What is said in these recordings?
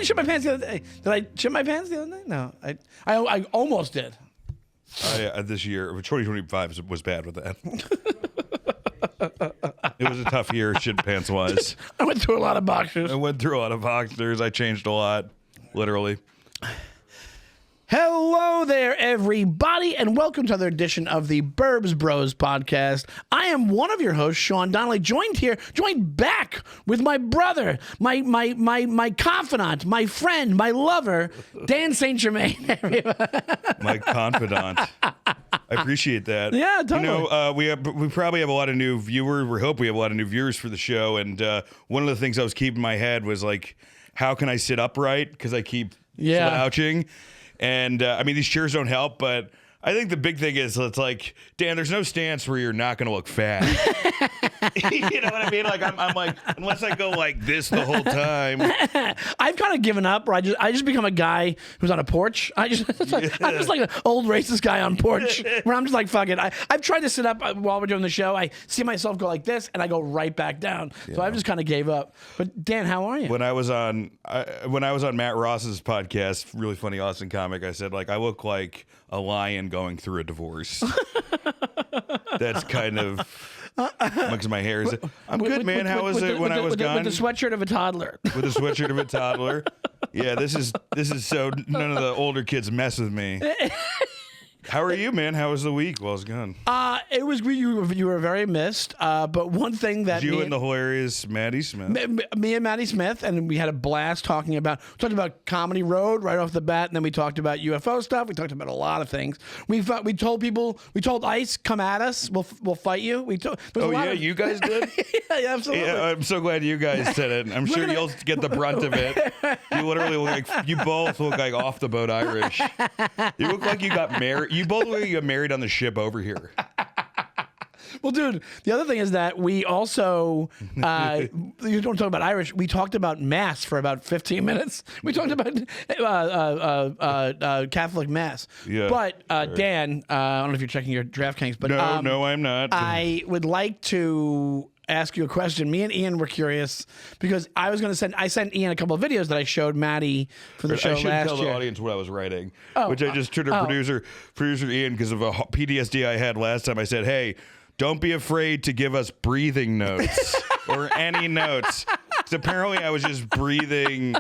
didn't shit my pants the other day. Did I shit my pants the other day? No, I almost did. This year, 2025 was bad with that. It was a tough year, shit pants wise. I went through a lot of boxers. I changed a lot, literally. Hello there, everybody, and welcome to another edition of the Burbs Bros podcast. I am one of your hosts, Sean Donnelly, joined back with my brother, my confidant, my friend, my lover, Dan St. Germain. My confidant. I appreciate that. Yeah, totally. You know, we probably have a lot of new viewers. We hope we have a lot of new viewers for the show. And one of the things I was keeping in my head was like, how can I sit upright? Because I keep slouching. And I mean, these chairs don't help, but I think the big thing is it's like, Dan, there's no stance where you're not going to look fat. You know what I mean? Like I'm like, unless I go like this the whole time. I've kind of given up. Where I just become a guy who's on a porch. I'm just like an old racist guy on porch. Where I'm just like, fuck it. I've tried to sit up while we're doing the show. I see myself go like this, and I go right back down. So I've just kind of gave up. But Dan, how are you? When I was on Matt Ross's podcast, really funny Austin comic, I said like I look like a lion going through a divorce. That's kind of amongst my hair. I'm good, man. How was it when I was gone? With the sweatshirt of a toddler. With the sweatshirt of a toddler. Yeah, this is so none of the older kids mess with me. How are you, man? How was the week while I was gone? It was you were very missed. But one thing that you and the hilarious Maddie Smith, me and Maddie Smith, and we had a blast talking about Comedy Road right off the bat, and then we talked about UFO stuff. We talked about a lot of things. We told ICE, come at us. We'll fight you. You guys did? Yeah, absolutely. Yeah, I'm so glad you guys said it. I'm sure you'll get the brunt of it. You literally look like you both look like off the boat Irish. You look like you got married. You both look like you got married on the ship over here. Well, dude, the other thing is that we also, you don't talk about Irish, we talked about Mass for about 15 minutes. We talked about Catholic Mass. Yeah. But, Dan, I don't know if you're checking your DraftKings, but... No, I'm not. I would like to ask you a question. Me and Ian were curious because I sent Ian a couple of videos that I showed Maddie for the show last year. I should tell the audience what I was writing, which I just turned to producer Ian because of a PTSD I had last time. I said, hey, don't be afraid to give us breathing notes or any notes. Because apparently I was just breathing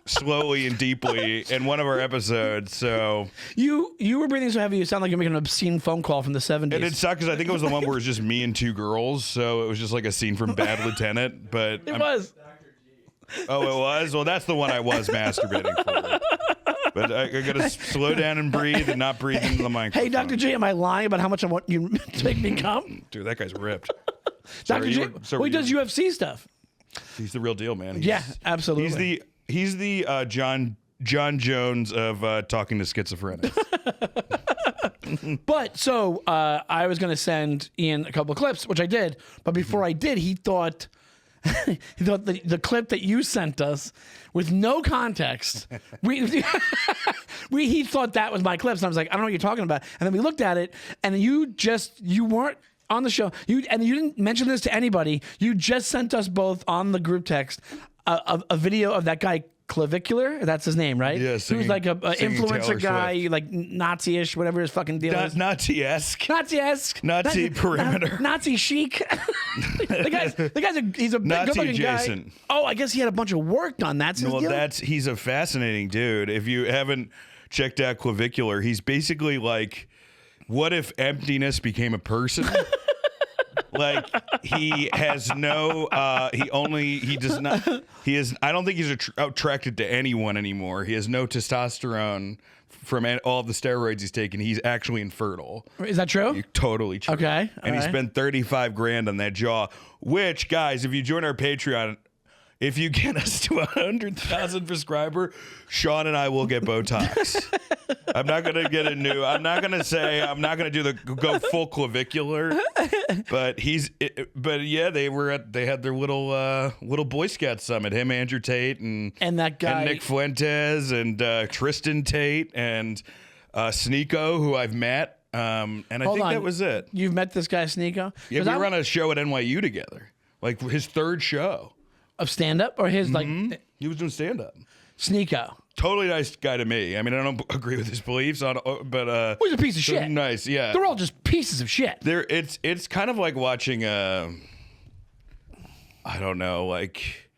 slowly and deeply in one of our episodes. So you were breathing so heavy you sound like you're making an obscene phone call from the 70s. And it sucked because I think it was the one where it was just me and two girls. So it was just like a scene from Bad Lieutenant. But it was. Oh, it was? Well, that's the one I was masturbating for. But I got to slow down and breathe and not breathe into the microphone. Hey, Dr. G, am I lying about how much I want you to make me come? Dude, that guy's ripped. Dr. G, he does UFC stuff. He's the real deal, man. Yeah, absolutely. He's the John Jones of talking to schizophrenics. But so I was going to send Ian a couple of clips, which I did. But before I did, he thought the clip that you sent us with no context, he thought that was my clips. And I was like, I don't know what you're talking about. And then we looked at it, and you weren't on the show. You didn't mention this to anybody. You just sent us both on the group text a video of that guy Clavicular, that's his name, right? Yeah, he was like an influencer Taylor Swift. Like Nazi-ish, whatever his fucking deal is. Nazi-esque. Nazi perimeter. Nazi chic. He's a big, Nazi good-looking adjacent guy. Oh, I guess he had a bunch of work done. That's his deal? He's a fascinating dude. If you haven't checked out Clavicular, he's basically like, what if emptiness became a person? Like he has no, I don't think he's attracted to anyone anymore. He has no testosterone from all the steroids he's taken. He's actually infertile. Is that true? Totally true. Okay. And he spent $35,000 on that jaw, which, guys, if you join our Patreon, if you get us to 100,000 subscriber, Sean and I will get Botox. I'm not going to get I'm not going to do the go full clavicular, but they had their little Boy Scout summit. Him, Andrew Tate, and that guy, and Nick Fuentes, and Tristan Tate, and Sneeko, who I've met. And I think that was it. You've met this guy, Sneeko? Yeah, we were on a show at NYU together, like his third show. Of stand-up or his like? He was doing stand-up. Sneeko. Totally nice guy to me. I mean, I don't agree with his beliefs but he's a piece of shit. Nice, yeah. They're all just pieces of shit. It's kind of like watching I don't know, like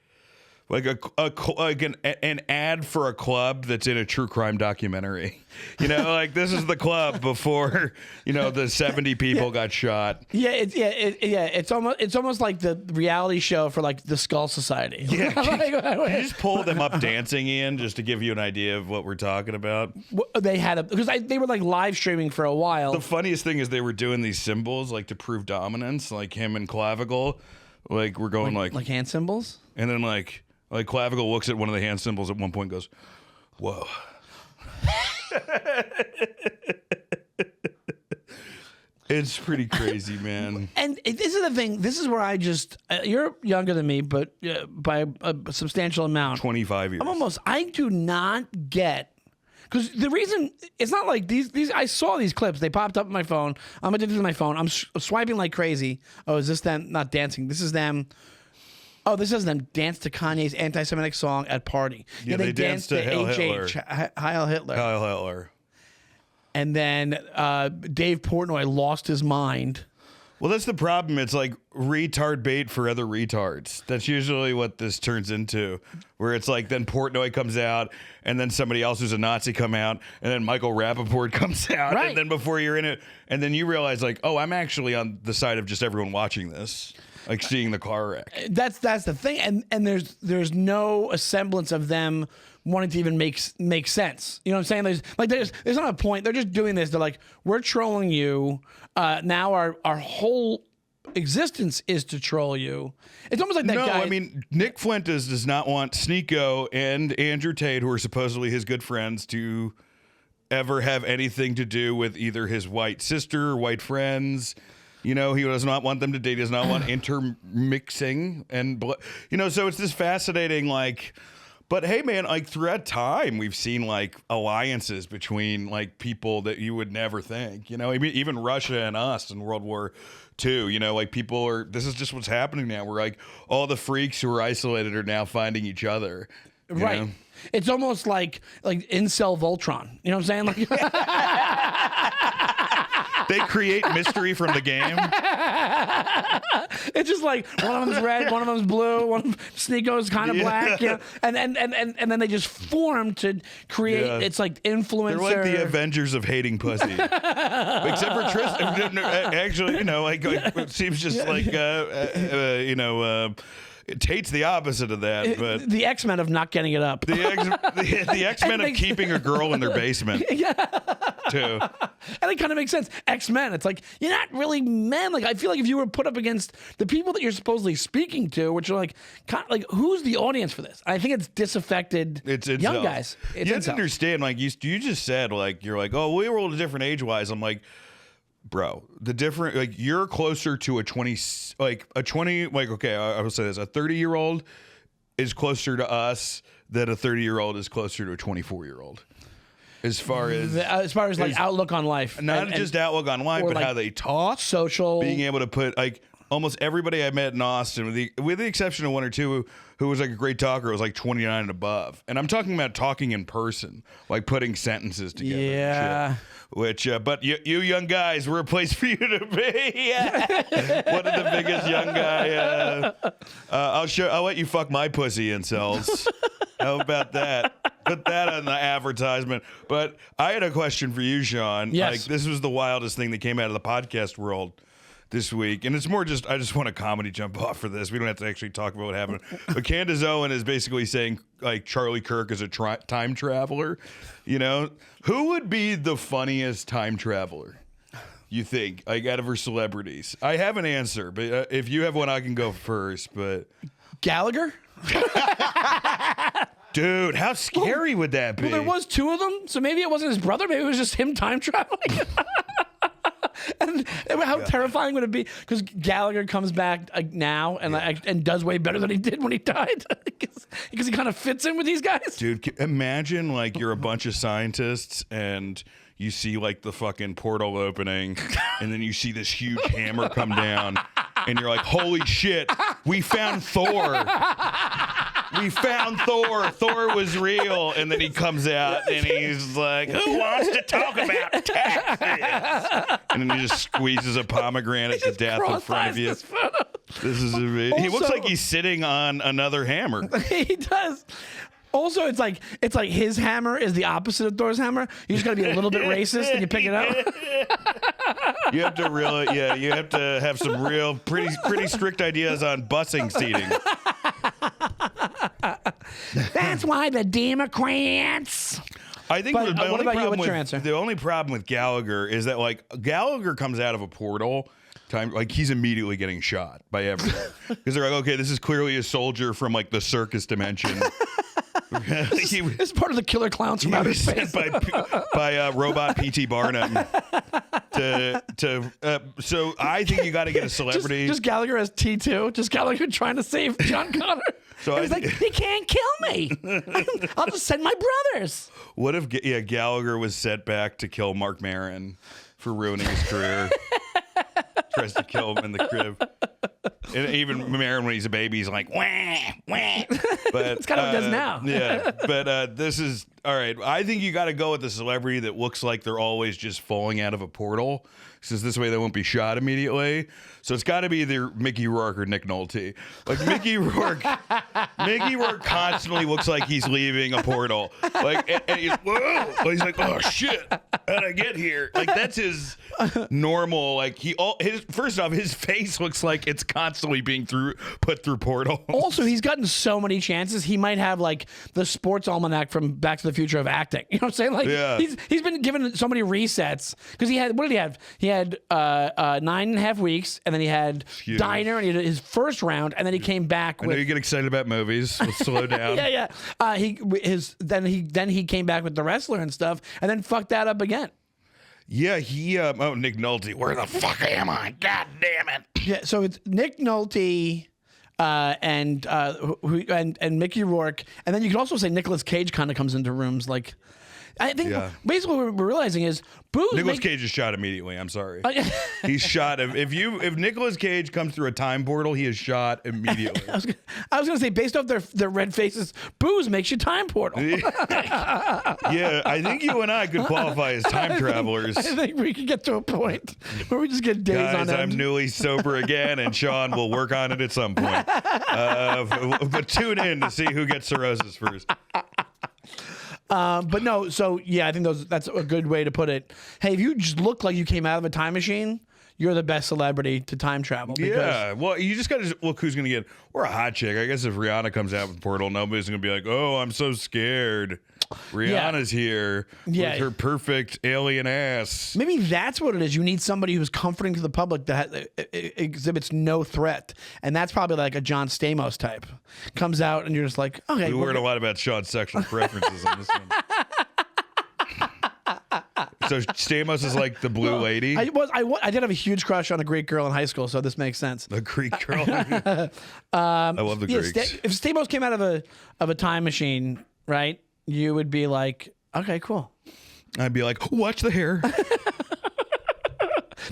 an ad for a club that's in a true crime documentary. You know, like this is the club before, you know, the 70 people got shot. It's almost like the reality show for like the Skull Society. Yeah, can you just pull them up dancing, Ian, just to give you an idea of what we're talking about? They had because they were like live streaming for a while. The funniest thing is they were doing these symbols like to prove dominance, like him and Clavicle, like we're going like hand symbols, and then like Clavicle looks at one of the hand symbols at one point and goes, whoa. It's pretty crazy, man. And this is the thing. This is where I just, you're younger than me, but by a substantial amount. 25 years. I do not get, because the reason, it's not like these, I saw these clips. They popped up on my phone. I'm addicted to my phone. I'm swiping like crazy. Oh, is this them not dancing? This is them. Oh, this is them dance to Kanye's anti-Semitic song at party. Yeah, they danced to Heil Hitler. Heil Hitler. Heil Hitler. And then Dave Portnoy lost his mind. Well, that's the problem. It's like retard bait for other retards. That's usually what this turns into, where it's like then Portnoy comes out, and then somebody else who's a Nazi come out, and then Michael Rappaport comes out, right. And then before you're in it, and then you realize like, oh, I'm actually on the side of just everyone watching this. Like seeing the car wreck. That's the thing, and there's no semblance of them wanting to even make sense. You know what I'm saying? There's not a point. They're just doing this. They're like, we're trolling you. Now our whole existence is to troll you. It's almost like that guy. No, I mean Nick Fuentes does not want Sneeko and Andrew Tate, who are supposedly his good friends, to ever have anything to do with either his white sister or white friends. You know, he does not want them to date. He does not want intermixing. And, you know, so it's this fascinating, like, but hey, man, like throughout time, we've seen like alliances between like people that you would never think, you know, even Russia and us in World War II, you know, like people are, this is just what's happening now. We're like all the freaks who are isolated are now finding each other. Right. Know? It's almost like incel Voltron. You know what I'm saying? Like they create mystery from the game. It's just like one of them's red, one of them's blue, one of Sneeko's kind of black, you know? and then they just form to create. Yeah. It's like influencer. They're like the Avengers of hating pussy, except for Tristan. Actually, you know, like it seems just like you know. Tate's the opposite of that, but the X-Men of not getting it up. The X-Men of keeping a girl in their basement. Yeah, too. And it kind of makes sense. X-Men. It's like you're not really men. Like I feel like if you were put up against the people that you're supposedly speaking to, which are like, kind of like who's the audience for this? I think it's disaffected young guys. It's you have to understand. Like you just said, like you're like, oh, we were all different age-wise. I'm like. Bro, the different, like, you're closer to a 20, like, okay, I will say this, a 30-year-old is closer to us than a 30-year-old is closer to a 24-year-old. As far as like outlook on life. Not just outlook on life, but like how they talk. Social. Being able to put, like, almost everybody I met in Austin, with the exception of one or two who was like a great talker, was like 29 and above. And I'm talking about talking in person, like putting sentences together. Yeah. Which, but you young guys, we're a place for you to be. One of the biggest young guy. I'll let you fuck my pussy, incels. How about that? Put that on the advertisement. But I had a question for you, Sean. Yes. Like, this was the wildest thing that came out of the podcast world this week, and it's more just I just want a comedy jump off for this. We don't have to actually talk about what happened. But Candace Owen is basically saying like Charlie Kirk is a time traveler. You know, who would be the funniest time traveler? You think, like out of her celebrities? I have an answer, but if you have one, I can go first. But Gallagher. Dude, how scary would that be? Well, there was two of them, so maybe it wasn't his brother. Maybe it was just him time traveling. And how terrifying would it be? Because Gallagher comes back now and does way better than he did when he died. Because he kind of fits in with these guys. Dude, imagine like you're a bunch of scientists and you see like the fucking portal opening and then you see this huge hammer come down and you're like, holy shit, we found Thor. we found Thor. Thor was real. And then he comes out and he's like, who wants to talk about taxes? And then he just squeezes a pomegranate to death in front of you. This is amazing. He looks like he's sitting on another hammer. He does. Also, it's like his hammer is the opposite of Thor's hammer. You just got to be a little bit racist and you pick it up. You have to you have to have some real pretty strict ideas on busing seating. That's why the Democrats. I think But, what about you? What's your answer? The only problem with Gallagher is that like Gallagher comes out of a portal. Like he's immediately getting shot by everyone because they're like, okay, this is clearly a soldier from like the circus dimension. It's part of the killer clowns from outer space. by robot P.T. Barnum. So I think you got to get a celebrity. Just Gallagher as T2. Just Gallagher trying to save John Connor. So he's like, he can't kill me. I'll just send my brothers. What if Gallagher was set back to kill Mark Maron for ruining his career? Tries to kill him in the crib. And even Maron, when he's a baby, he's like, wah, wah. But it's kind of what he does now. Yeah, but this is, all right, I think you got to go with the celebrity that looks like they're always just falling out of a portal, since this way they won't be shot immediately. So it's got to be either Mickey Rourke or Nick Nolte. Like Mickey Rourke constantly looks like he's leaving a portal. Like, and he's, whoa. He's like, oh shit, how'd I get here? Like that's his normal. Like first off, his face looks like it's constantly being put through portals. Also, he's gotten so many chances. He might have like the sports almanac from Back to the Future of acting. You know what I'm saying? Like he's been given so many resets because he had, what did he have? He had 9.5 weeks, and then he had Diner, and he did his first round, and then he came back. I know you get excited about movies. Let's slow down. Yeah. Then he came back with The Wrestler and stuff, and then fucked that up again. Yeah, Nick Nolte. Where the fuck am I? God damn it. Yeah, so it's Nick Nolte and Mickey Rourke, and then you could also say Nicolas Cage kind of comes into rooms like. I think basically what we're realizing is Nicolas Cage is shot immediately. I'm sorry. He's shot. If Nicolas Cage comes through a time portal, he is shot immediately. I was going to say, based off their red faces, booze makes you time portal. Yeah, I think you and I could qualify as time travelers. I think we could get to a point where we just get days on end. I'm newly sober again, and Sean will work on it at some point. But tune in to see who gets cirrhosis first. But no, so yeah, I think that's a good way to put it. Hey, if you just look like you came out of a time machine, you're the best celebrity to time travel. Yeah, well, you just got to look who's going to get. We're a hot chick. I guess if Rihanna comes out with Portal, nobody's going to be like, oh, I'm so scared. Rihanna's here with her perfect alien ass. Maybe that's what it is. You need somebody who's comforting to the public that exhibits no threat. And that's probably like a John Stamos type. Comes out and you're just like, okay. We learned a lot about Sean's sexual preferences on this one. So Stamos is like the blue lady? I did have a huge crush on a Greek girl in high school, so this makes sense. The Greek girl? I love the Greeks. If Stamos came out of a time machine, right, you would be like, okay, cool. I'd be like, watch the hair.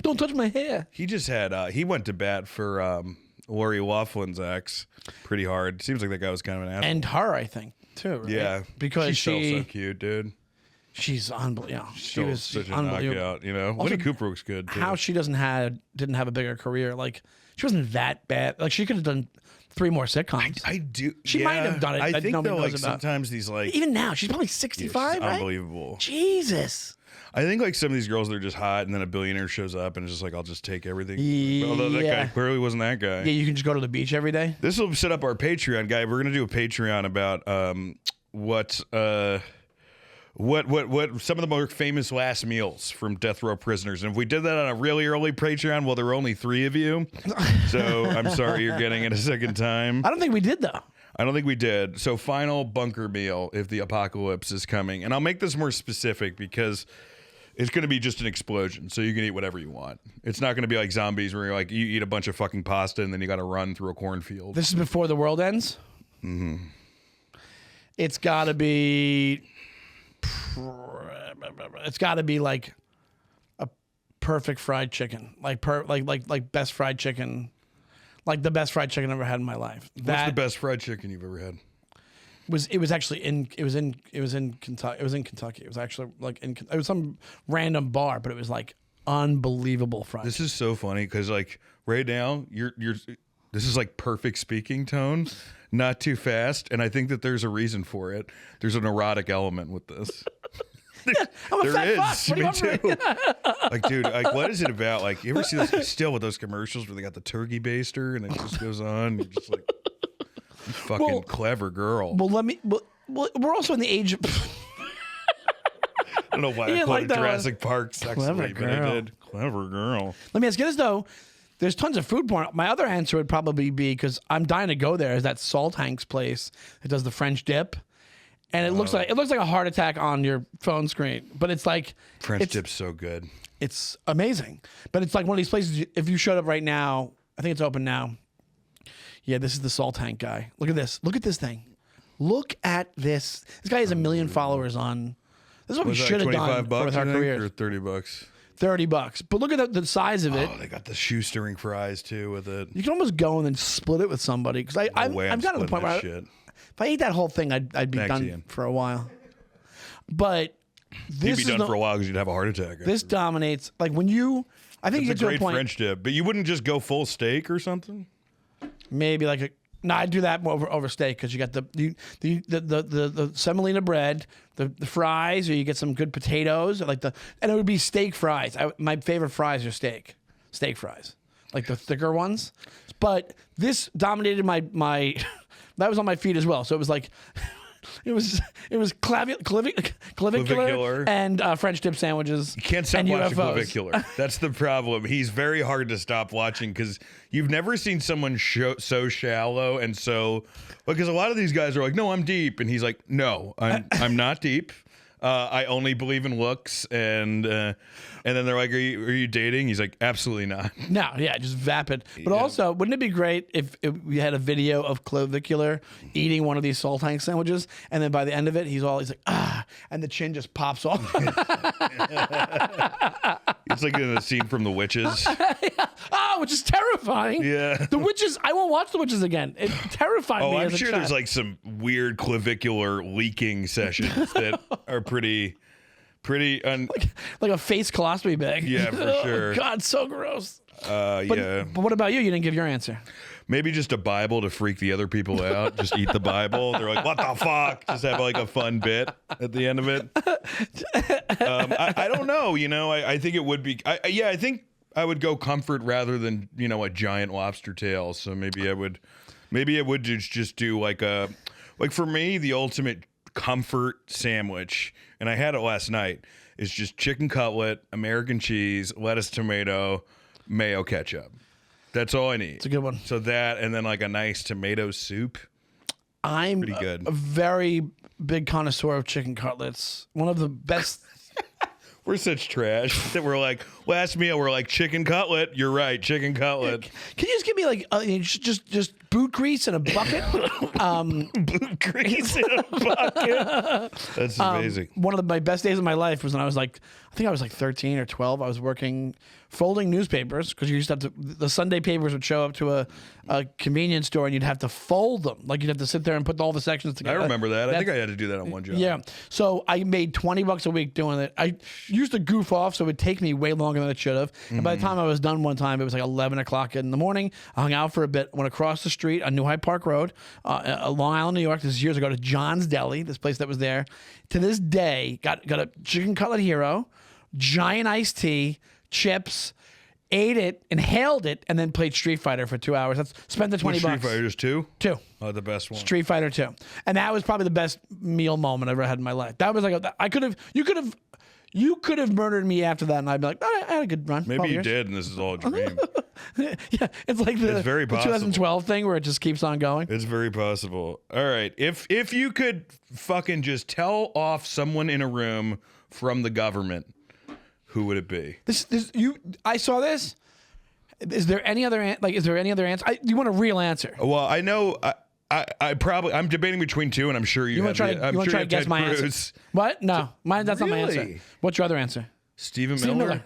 Don't touch my hair. He just had, he went to bat for Lori Loughlin's ex pretty hard. Seems like that guy was kind of an asshole. And her, I think, too, right? Yeah. Because she's so cute, dude. She's unbelievable. She was such a knockout, you know. Winnie Cooper looks good too. How she didn't have a bigger career. Like she wasn't that bad. Like she could have done 3 more sitcoms. I do. She might have done it. I think though, like sometimes these like even now she's probably 65. Right? Unbelievable. Jesus. I think like some of these girls, they're just hot, and then a billionaire shows up and it's just like, I'll just take everything. Although that guy clearly wasn't that guy. Yeah, you can just go to the beach every day. This will set up our Patreon, guy. We're gonna do a Patreon about what some of the more famous last meals from death row prisoners. And if we did that on a really early Patreon, well, there were only 3 of you. So I'm sorry you're getting it a second time. I don't think we did, though. I don't think we did. So final bunker meal if the apocalypse is coming. And I'll make this more specific because it's going to be just an explosion. So you can eat whatever you want. It's not going to be like zombies where you're like, you eat a bunch of fucking pasta and then you got to run through a cornfield. This is before the world ends? Mm-hmm. It's got to be... It's got to be like a perfect fried chicken, like best fried chicken, like the best fried chicken I've ever had in my life. What's the best fried chicken you've ever had? it was actually in Kentucky. It was in Kentucky. It was actually like it was some random bar, but it was like unbelievable fries. This is so funny because like right now you're this is like perfect speaking tone, not too fast, and I think that there's a reason for it. There's an erotic element with this. I'm a fat fuck. Me too. Like, dude, like, what is it about? Like, you ever see this still with those commercials where they got the turkey baster and it just goes on? You're just like, you fucking clever girl. Well, we're also in the age of. I don't know why I quoted Jurassic Park sexually, but I did. Clever girl. Let me ask you this though. There's tons of food porn. My other answer would probably be, because I'm dying to go there, is that Salt Hank's place that does the French dip. And it looks like a heart attack on your phone screen, but it's like French dip's so good. It's amazing, but it's like one of these places. If you showed up right now, I think it's open now. Yeah, this is the Salt Hank guy. Look at this. Look at this thing. Look at this. This guy has 1 million followers on. This is what we should have done with our careers. Or $30. $30. But look at the size of it. Oh, they got the shoestring fries too with it. You can almost go and then split it with somebody. Because I'm got to the point where if I ate that whole thing, I'd be done for a while. But this you'd be done for a while because you'd have a heart attack. This dominates. Like when you, I think it's you a get to a point. French dip, but you wouldn't just go full steak or something. Maybe like a. No, I'd do that over steak because you got the semolina bread, the fries, or you get some good potatoes, and it would be steak fries. My favorite fries are steak fries, like the thicker ones. But this dominated my that was on my feed as well. So it was like. It was clavicular and French dip sandwiches. You can't stop watching clavicular. That's the problem. He's very hard to stop watching because you've never seen someone so shallow and so. Because a lot of these guys are like, "No, I'm deep," and he's like, "No, I'm not deep. I only believe in looks." And then they're like, "Are you dating?" He's like, "Absolutely not." No, yeah, just vapid. But also, wouldn't it be great if we had a video of clavicular eating one of these Salt Hank sandwiches, and then by the end of it, he's like, "Ah," and the chin just pops off. It's like in a scene from The Witches. Oh, which is terrifying. Yeah. The Witches, I won't watch The Witches again. It terrified me. I'm sure there's like some weird clavicular leaking sessions that are pretty like a face colostomy bag. Yeah, for sure. Oh, God, so gross. Yeah. But what about you? You didn't give your answer. Maybe just a Bible to freak the other people out. Just eat the Bible. They're like, "What the fuck?" Just have like a fun bit at the end of it. I don't know. I think it would be. I think I would go comfort rather than a giant lobster tail. So maybe I would just do like for me the ultimate comfort sandwich, and I had it last night, is just chicken cutlet, American cheese, lettuce, tomato, mayo, ketchup. That's all I need. It's a good one. So that, and then like a nice tomato soup. I'm pretty good. A very big connoisseur of chicken cutlets. One of the best. We're such trash that we're like, last meal, we're like, chicken cutlet. You're right, chicken cutlet. Can you just give me like just boot grease in a bucket? Boot grease in a bucket. That's amazing. One of my best days of my life was when I was like, I think I was like 13 or 12. I was working folding newspapers because you used to have to. The Sunday papers would show up to a convenience store and you'd have to fold them. Like you'd have to sit there and put all the sections together. I remember that. I think I had to do that on one job. Yeah. So I made $20 a week doing it. I used to goof off, so it would take me way longer than it should have. And by the time I was done one time, it was like 11 o'clock in the morning. I hung out for a bit, went across the street on New Hyde Park Road, Long Island, New York. This is years ago, to John's Deli, this place that was there. To this day, got a chicken cutlet hero, giant iced tea, chips, ate it, inhaled it, and then played Street Fighter for 2 hours. That's spent the $20. Street Fighter, just two? Two. Oh, the best one. Street Fighter 2. And that was probably the best meal moment I've ever had in my life. That was like, you could have murdered me after that, and I'd be like, I had a good run. Maybe you did, and this is all a dream. Yeah, it's like the 2012 thing where it just keeps on going. It's very possible. All right, if you could fucking just tell off someone in a room from the government, who would it be? I saw this. Is there any other answer? You want a real answer? Well, I know. I'm debating between two, and I'm sure you want to try to guess my answer. What? No, that's not my answer. What's your other answer? Stephen Miller.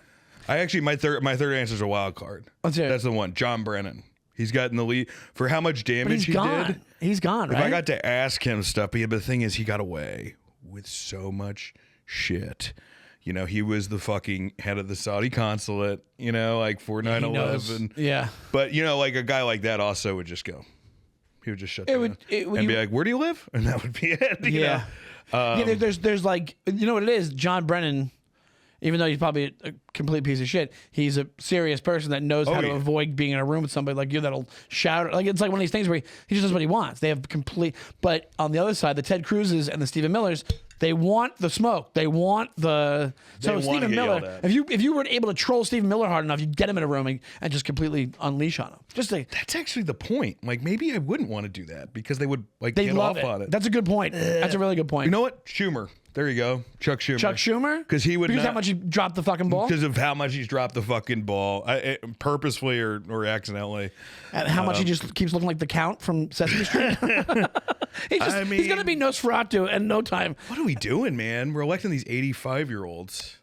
I actually my third answer is a wild card. Let's hear it. That's the one. John Brennan. He's gotten the lead for how much damage he did. He's gone, right? If I got to ask him stuff, but the thing is, he got away with so much shit. You know, he was the fucking head of the Saudi consulate, you know, like for 9/11. Yeah. But, you know, like a guy like that also would just go. He would just shut down and be like, where do you live? And that would be it. Yeah. There's like, you know what it is? John Brennan, even though he's probably a complete piece of shit, he's a serious person that knows how to avoid being in a room with somebody like you that'll shout. Like, it's like one of these things where he just does what he wants. They have complete. But on the other side, the Ted Cruzes and the Stephen Millers, they want the smoke. They want the. So Stephen Miller, if you were able to troll Stephen Miller hard enough, you'd get him in a room and just completely unleash on him. That's actually the point. Like, maybe I wouldn't want to do that because they would get off on it. That's a good point. That's a really good point. You know what? Schumer. There you go. Chuck Schumer. Because how much he dropped the fucking ball? Because of how much he's dropped the fucking ball, purposefully or accidentally. And how much he just keeps looking like the Count from Sesame Street. He's going to be Nosferatu in no time. What are we doing, man? We're electing these 85-year-olds.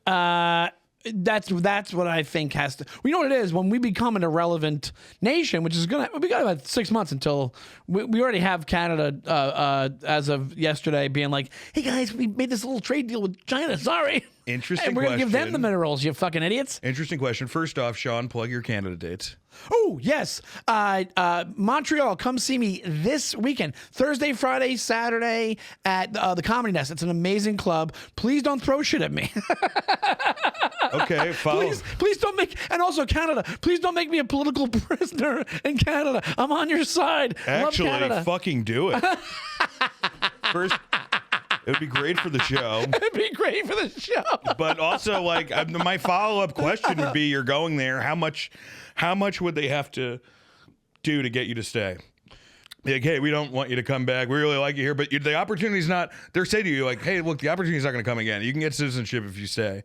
That's what I think has to. You know what it is? When we become an irrelevant nation, which is gonna, we got about 6 months until we already have Canada as of yesterday being like, hey guys, we made this little trade deal with China. Sorry. Interesting. And we're gonna give them the minerals. You fucking idiots. Interesting question. First off, Sean, plug your Canada dates. Oh, yes. Montreal, come see me this weekend. Thursday, Friday, Saturday at the Comedy Nest. It's an amazing club. Please don't throw shit at me. Okay, follow. Please don't make, and also Canada, please don't make me a political prisoner in Canada. I'm on your side. Actually, love Canada. Fucking do it. First, it would be great for the show. It'd be great for the show. But also, like, my follow-up question would be, you're going there, how much would they have to do to get you to stay? Like, hey, we don't want you to come back. We really like you here, but the opportunity's not. They're saying to you, like, hey, look, the opportunity's not going to come again. You can get citizenship if you stay,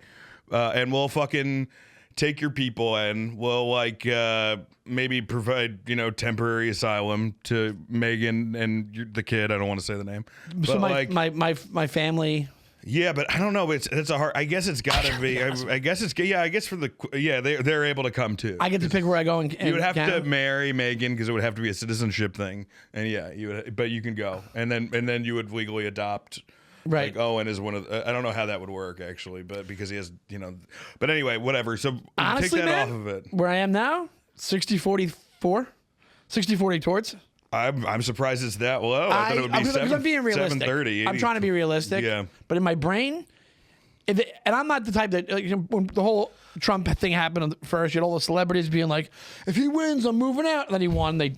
and we'll fucking take your people and we'll like maybe provide temporary asylum to Megan and the kid. I don't want to say the name. So but my family. Yeah, but I don't know. It's a hard. I guess it's got to be. I guess they're able to come too. I get to pick where I go. You would have to marry Megan because it would have to be a citizenship thing. And yeah, you would. But you can go, and then you would legally adopt. Right. Like Owen is one of. I don't know how that would work actually, but because he has, But anyway, whatever. So honestly, take that man, off of it. Where I am now, 60-40 towards. I'm surprised it's that low. I thought it would be because I'm being realistic. 730. I'm trying to be realistic. Yeah. But in my brain, and I'm not the type that when the whole Trump thing happened first, you had all the celebrities being like, if he wins, I'm moving out. And then he won. They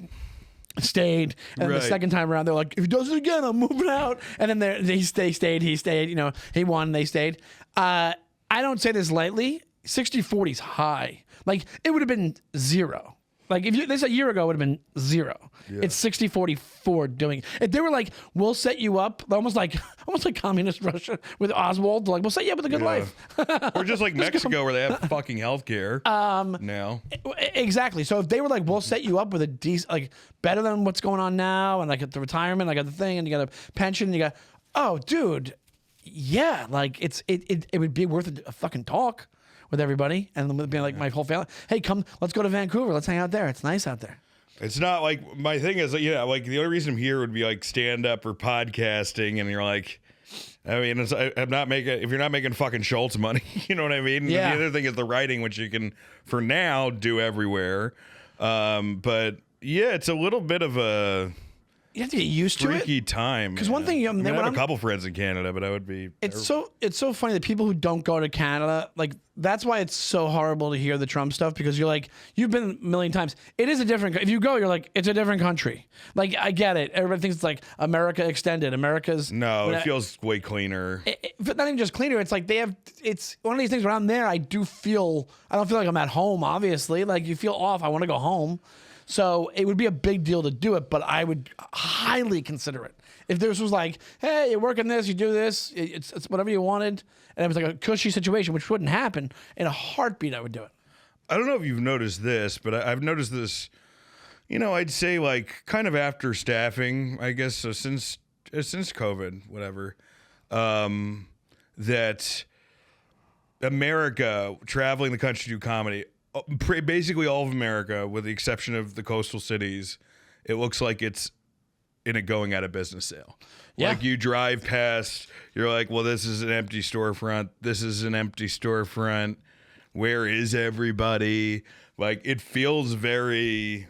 stayed. And the second time around, they're like, if he does it again, I'm moving out. And then he stayed. He won. They stayed. I don't say this lightly. 60-40 is high. Like, it would have been 0. Like, if this a year ago, it would have been 0. Yeah. It's 60-44 doing it. If they were like, we'll set you up, almost like communist Russia with Oswald, like, we'll set you up with a good life. Or just like Mexico where they have fucking healthcare now. Exactly. So if they were like, we'll set you up with a decent, like, better than what's going on now, and I got the retirement, I got the thing, and you got a pension, and you got, oh, dude, yeah, like, it would be worth a fucking talk with everybody, and being like my whole family. Hey, come, let's go to Vancouver. Let's hang out there. It's nice out there. It's not like my thing is, like the only reason I'm here would be like stand up or podcasting, and you're like, I mean, I'm not making if you're not making fucking Schultz money, you know what I mean? Yeah. The other thing is the writing, which you can for now do everywhere, but yeah, it's a little bit of a. You have to get used to it. Freaky time. Because one thing, I have a couple friends in Canada, but I would be. It's so funny that people who don't go to Canada, like, that's why it's so horrible to hear the Trump stuff, because you're like, you've been a million times. It is a different. If you go, you're like, it's a different country. Like, I get it. Everybody thinks it's like America extended. America's. No, it feels way cleaner. But not even just cleaner. It's like they have. It's one of these things where I'm there. I don't feel like I'm at home. Obviously, like, you feel off. I want to go home. So it would be a big deal to do it, but I would highly consider it. If this was like, hey, you're working this, you do this, it's whatever you wanted, and it was like a cushy situation, which wouldn't happen, in a heartbeat, I would do it. I don't know if you've noticed this, but I've noticed this, I'd say like kind of after staffing, I guess, so since COVID, whatever, that America, traveling the country to do comedy, basically all of America, with the exception of the coastal cities, it looks like it's in a going out of business sale. Yeah. Like you drive past, you're like, well, this is an empty storefront. This is an empty storefront. Where is everybody? Like it feels very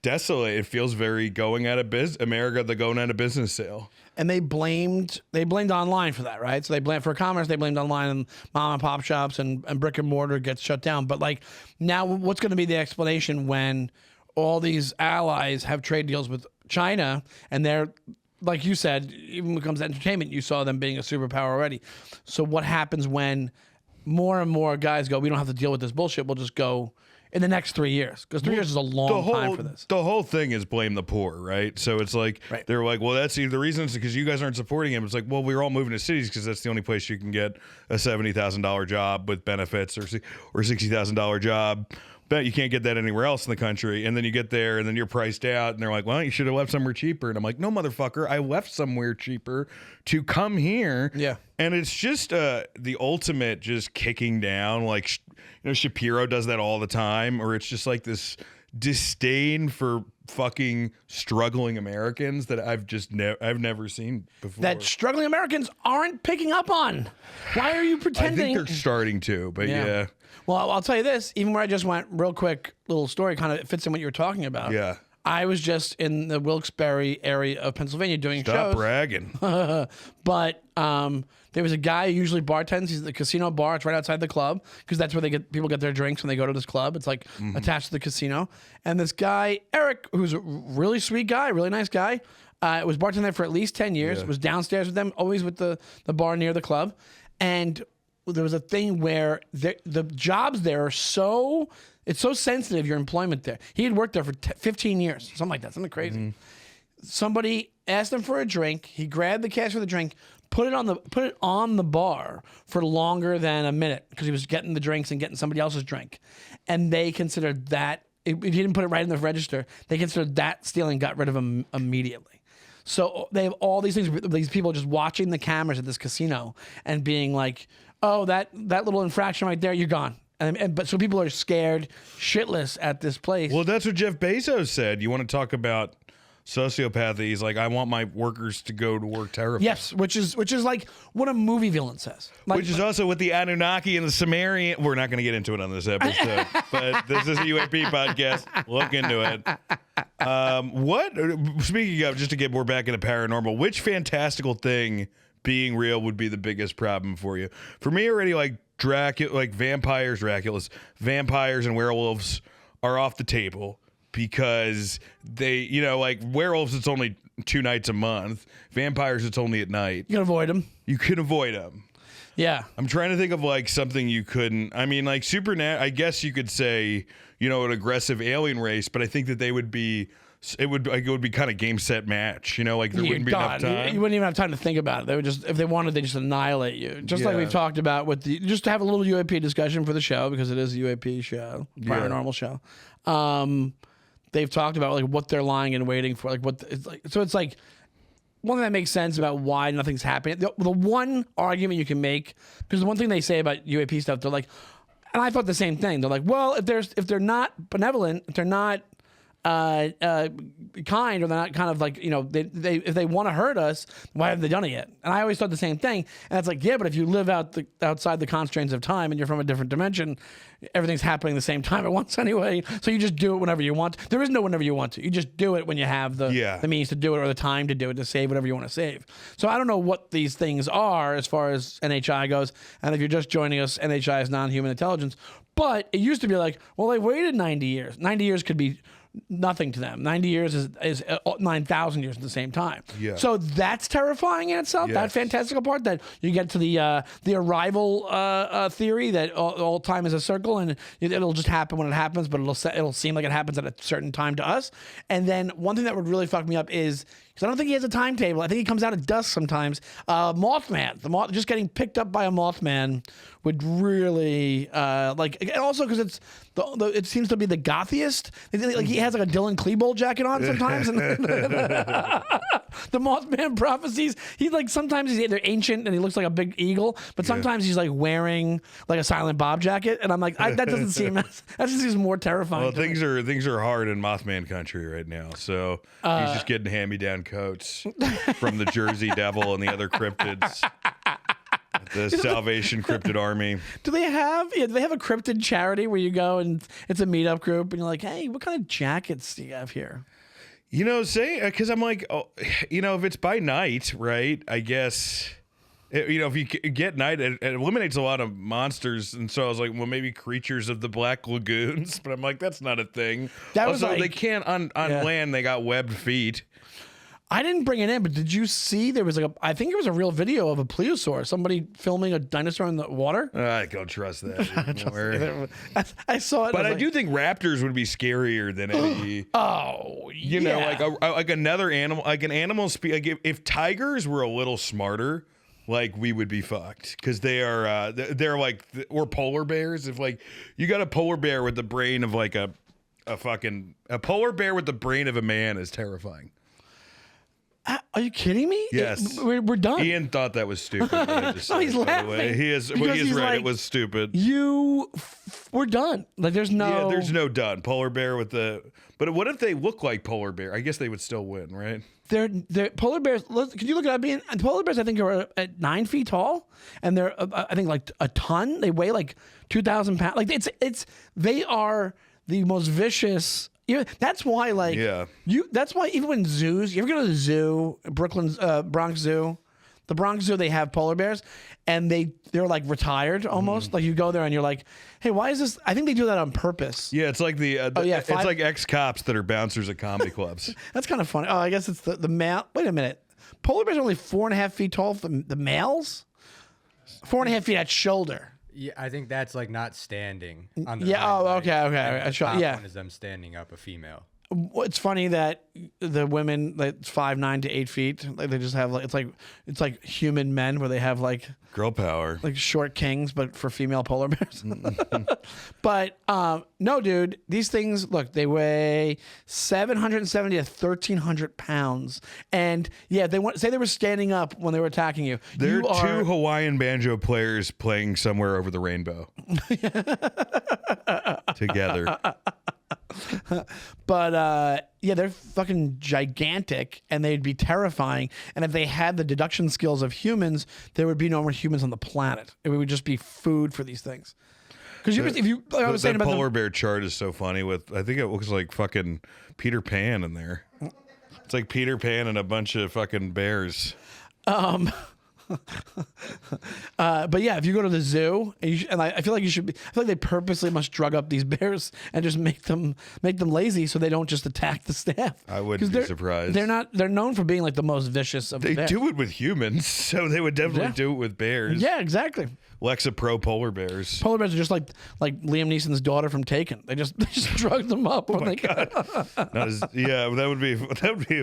desolate. It feels very going out of business. America, the going out of business sale. And they blamed online for that, right? So they blamed for commerce, they blamed online, and mom and pop shops and brick and mortar gets shut down. But like now, what's going to be the explanation when all these allies have trade deals with China, and they're, like you said, even when it comes to entertainment, you saw them being a superpower already. So what happens when more and more guys go, we don't have to deal with this bullshit, we'll just go in the next 3 years? Because 3 years is a long time for this. The whole thing is blame the poor, right? So it's like, they're like, well, that's the reason is because you guys aren't supporting him. It's like, well, we're all moving to cities because that's the only place you can get a $70,000 job with benefits or $60,000 job. Bet you can't get that anywhere else in the country. And then you get there and then you're priced out and they're like, well, you should have left somewhere cheaper. And I'm like, no, motherfucker, I left somewhere cheaper to come here. Yeah. And it's just the ultimate just kicking down. Like, Shapiro does that all the time, or it's just like this disdain for fucking struggling Americans that I've never seen before. That struggling Americans aren't picking up on. Why are you pretending? I think they're starting to, but yeah. Well, I'll tell you this, even where I just went, real quick little story, kind of fits in what you were talking about. Yeah. I was just in the Wilkes-Barre area of Pennsylvania doing shows. Stop bragging. But there was a guy who usually bartends. He's at the casino bar. It's right outside the club because that's where people get their drinks when they go to this club. It's like attached to the casino. And this guy, Eric, who's a really sweet guy, really nice guy, was bartending there for at least 10 years, was downstairs with them, always with the bar near the club. And there was a thing where the jobs there are it's so sensitive, your employment there. He had worked there for 15 years, something like that, something crazy. Somebody asked him for a drink. He grabbed the cash for the drink, put it on the bar for longer than a minute because he was getting the drinks and getting somebody else's drink. And they considered that, he didn't put it right in the register, they considered that stealing, got rid of him immediately. So they have all these things, these people just watching the cameras at this casino and being like, oh, that little infraction right there, you're gone. But so people are scared shitless at this place. Well, that's what Jeff Bezos said. You want to talk about sociopathy? He's like, I want my workers to go to work terrified. Yes, which is like what a movie villain says. Like, which is also what the Anunnaki and the Sumerian. We're not going to get into it on this episode, but this is a UAP podcast. Look into it. Speaking of, just to get more back into paranormal, which fantastical thing being real would be the biggest problem for you? For me, already, like Dracula, like vampires and werewolves are off the table because they, like werewolves, it's only 2 nights a month. Vampires, it's only at night. You can avoid them. You can avoid them. Yeah. I'm trying to think of like something you couldn't. I mean, like I guess you could say, an aggressive alien race, but I think that they would be. It would be kind of game set match, like there wouldn't be enough time. You wouldn't even have time to think about it. They would just, if they wanted, they just annihilate you. Just like we've talked about just to have a little UAP discussion for the show because it is a UAP show, paranormal show. They've talked about like what they're lying and waiting for, like what it's like. So it's like one thing that makes sense about why nothing's happening. The one argument you can make, because the one thing they say about UAP stuff, they're like, and I thought the same thing. They're like, well, if they're not benevolent, if they're not kind, or they're not kind of like, if they want to hurt us, why haven't they done it yet? And I always thought the same thing. And it's like, yeah, but if you live outside the constraints of time and you're from a different dimension, everything's happening the same time at once anyway. So you just do it whenever you want. There is no whenever you want to. You just do it when you have the means to do it or the time to do it, to save whatever you want to save. So I don't know what these things are as far as NHI goes. And if you're just joining us, NHI is non-human intelligence. But it used to be like, well, they waited 90 years. 90 years could be nothing to them. 90 years is 9,000 years at the same time. Yeah. So that's terrifying in itself. Yes. That fantastical part that you get to the arrival theory that all time is a circle and it'll just happen when it happens, but it'll seem like it happens at a certain time to us. And then one thing that would really fuck me up is because I don't think he has a timetable. I think he comes out at dusk sometimes. Mothman, just getting picked up by a Mothman would really like, and also because it's it seems to be the gothiest. Like he has like a Dylan Klebold jacket on sometimes, and the Mothman prophecies. He's like sometimes he's either ancient and he looks like a big eagle, but sometimes he's like wearing like a Silent Bob jacket, and I'm like, that doesn't seem that just seems more terrifying. Well, things are hard in Mothman country right now, so he's just getting hand-me-down coats from the Jersey Devil and the other cryptids. The Salvation Cryptid Army. Do they have a cryptid charity where you go and it's a meetup group and you're like, hey, what kind of jackets do you have here? You know, because I'm like, if it's by night, right? I guess, if you get night, it eliminates a lot of monsters. And so I was like, well, maybe creatures of the Black Lagoons. But I'm like, that's not a thing. They can't on land. They got webbed feet. I didn't bring it in, but did you see there was I think it was a real video of a plesiosaur, somebody filming a dinosaur in the water? I don't trust that. I saw it. But I do think raptors would be scarier than any. Like another animal, like an animal if tigers were a little smarter, like we would be fucked because they're like, or polar bears. If like you got a polar bear with the brain of like a polar bear with the brain of a man is terrifying. Are you kidding me? Yes. We're done. Ian thought that was stupid. No, he's laughing. He is right. Like, it was stupid. We're done. Like there's no done. Polar bear with the. But what if they look like polar bear? I guess they would still win, right? They're polar bears. Could you look it up? Polar bears, I think, are at 9 feet tall, and they're I think like a ton. They weigh like 2,000 pounds. Like they are the most vicious. That's why, that's why even when zoos, you ever go to the zoo, Brooklyn's Bronx Zoo, the Bronx Zoo, they have polar bears, and they're like retired almost. Like you go there and you're like, hey, why is this? I think they do that on purpose. Yeah, it's like it's like ex-cops that are bouncers at comedy clubs. That's kind of funny. Oh, I guess it's the male. Wait a minute, polar bears are only 4.5 feet tall. The males, 4.5 feet at shoulder. Yeah, I think that's like not standing on the okay. Top one is them standing up, a female. It's funny that the women, like 5'9" to 8 feet, like they just have like it's like human men where they have like girl power, like short kings, but for female polar bears. But no, dude, these things they weigh 770 to 1,300 pounds, and yeah, say they were standing up when they were attacking you. There are two Hawaiian banjo players playing somewhere over the rainbow together. But they're fucking gigantic, and they'd be terrifying. And if they had the deduction skills of humans, there would be no more humans on the planet. It would just be food for these things. Because I was saying about polar bear chart is so funny. I think it looks like fucking Peter Pan in there. It's like Peter Pan and a bunch of fucking bears. But yeah, if you go to the zoo, I feel like I feel like they purposely must drug up these bears and just make them lazy so they don't just attack the staff. I wouldn't be surprised. They're known for being like the most vicious of the bears. They do it with humans, so they would definitely do it with bears. Yeah, exactly. Lexapro polar bears. Polar bears are just like Liam Neeson's daughter from Taken. They just drug them up when they got. That would be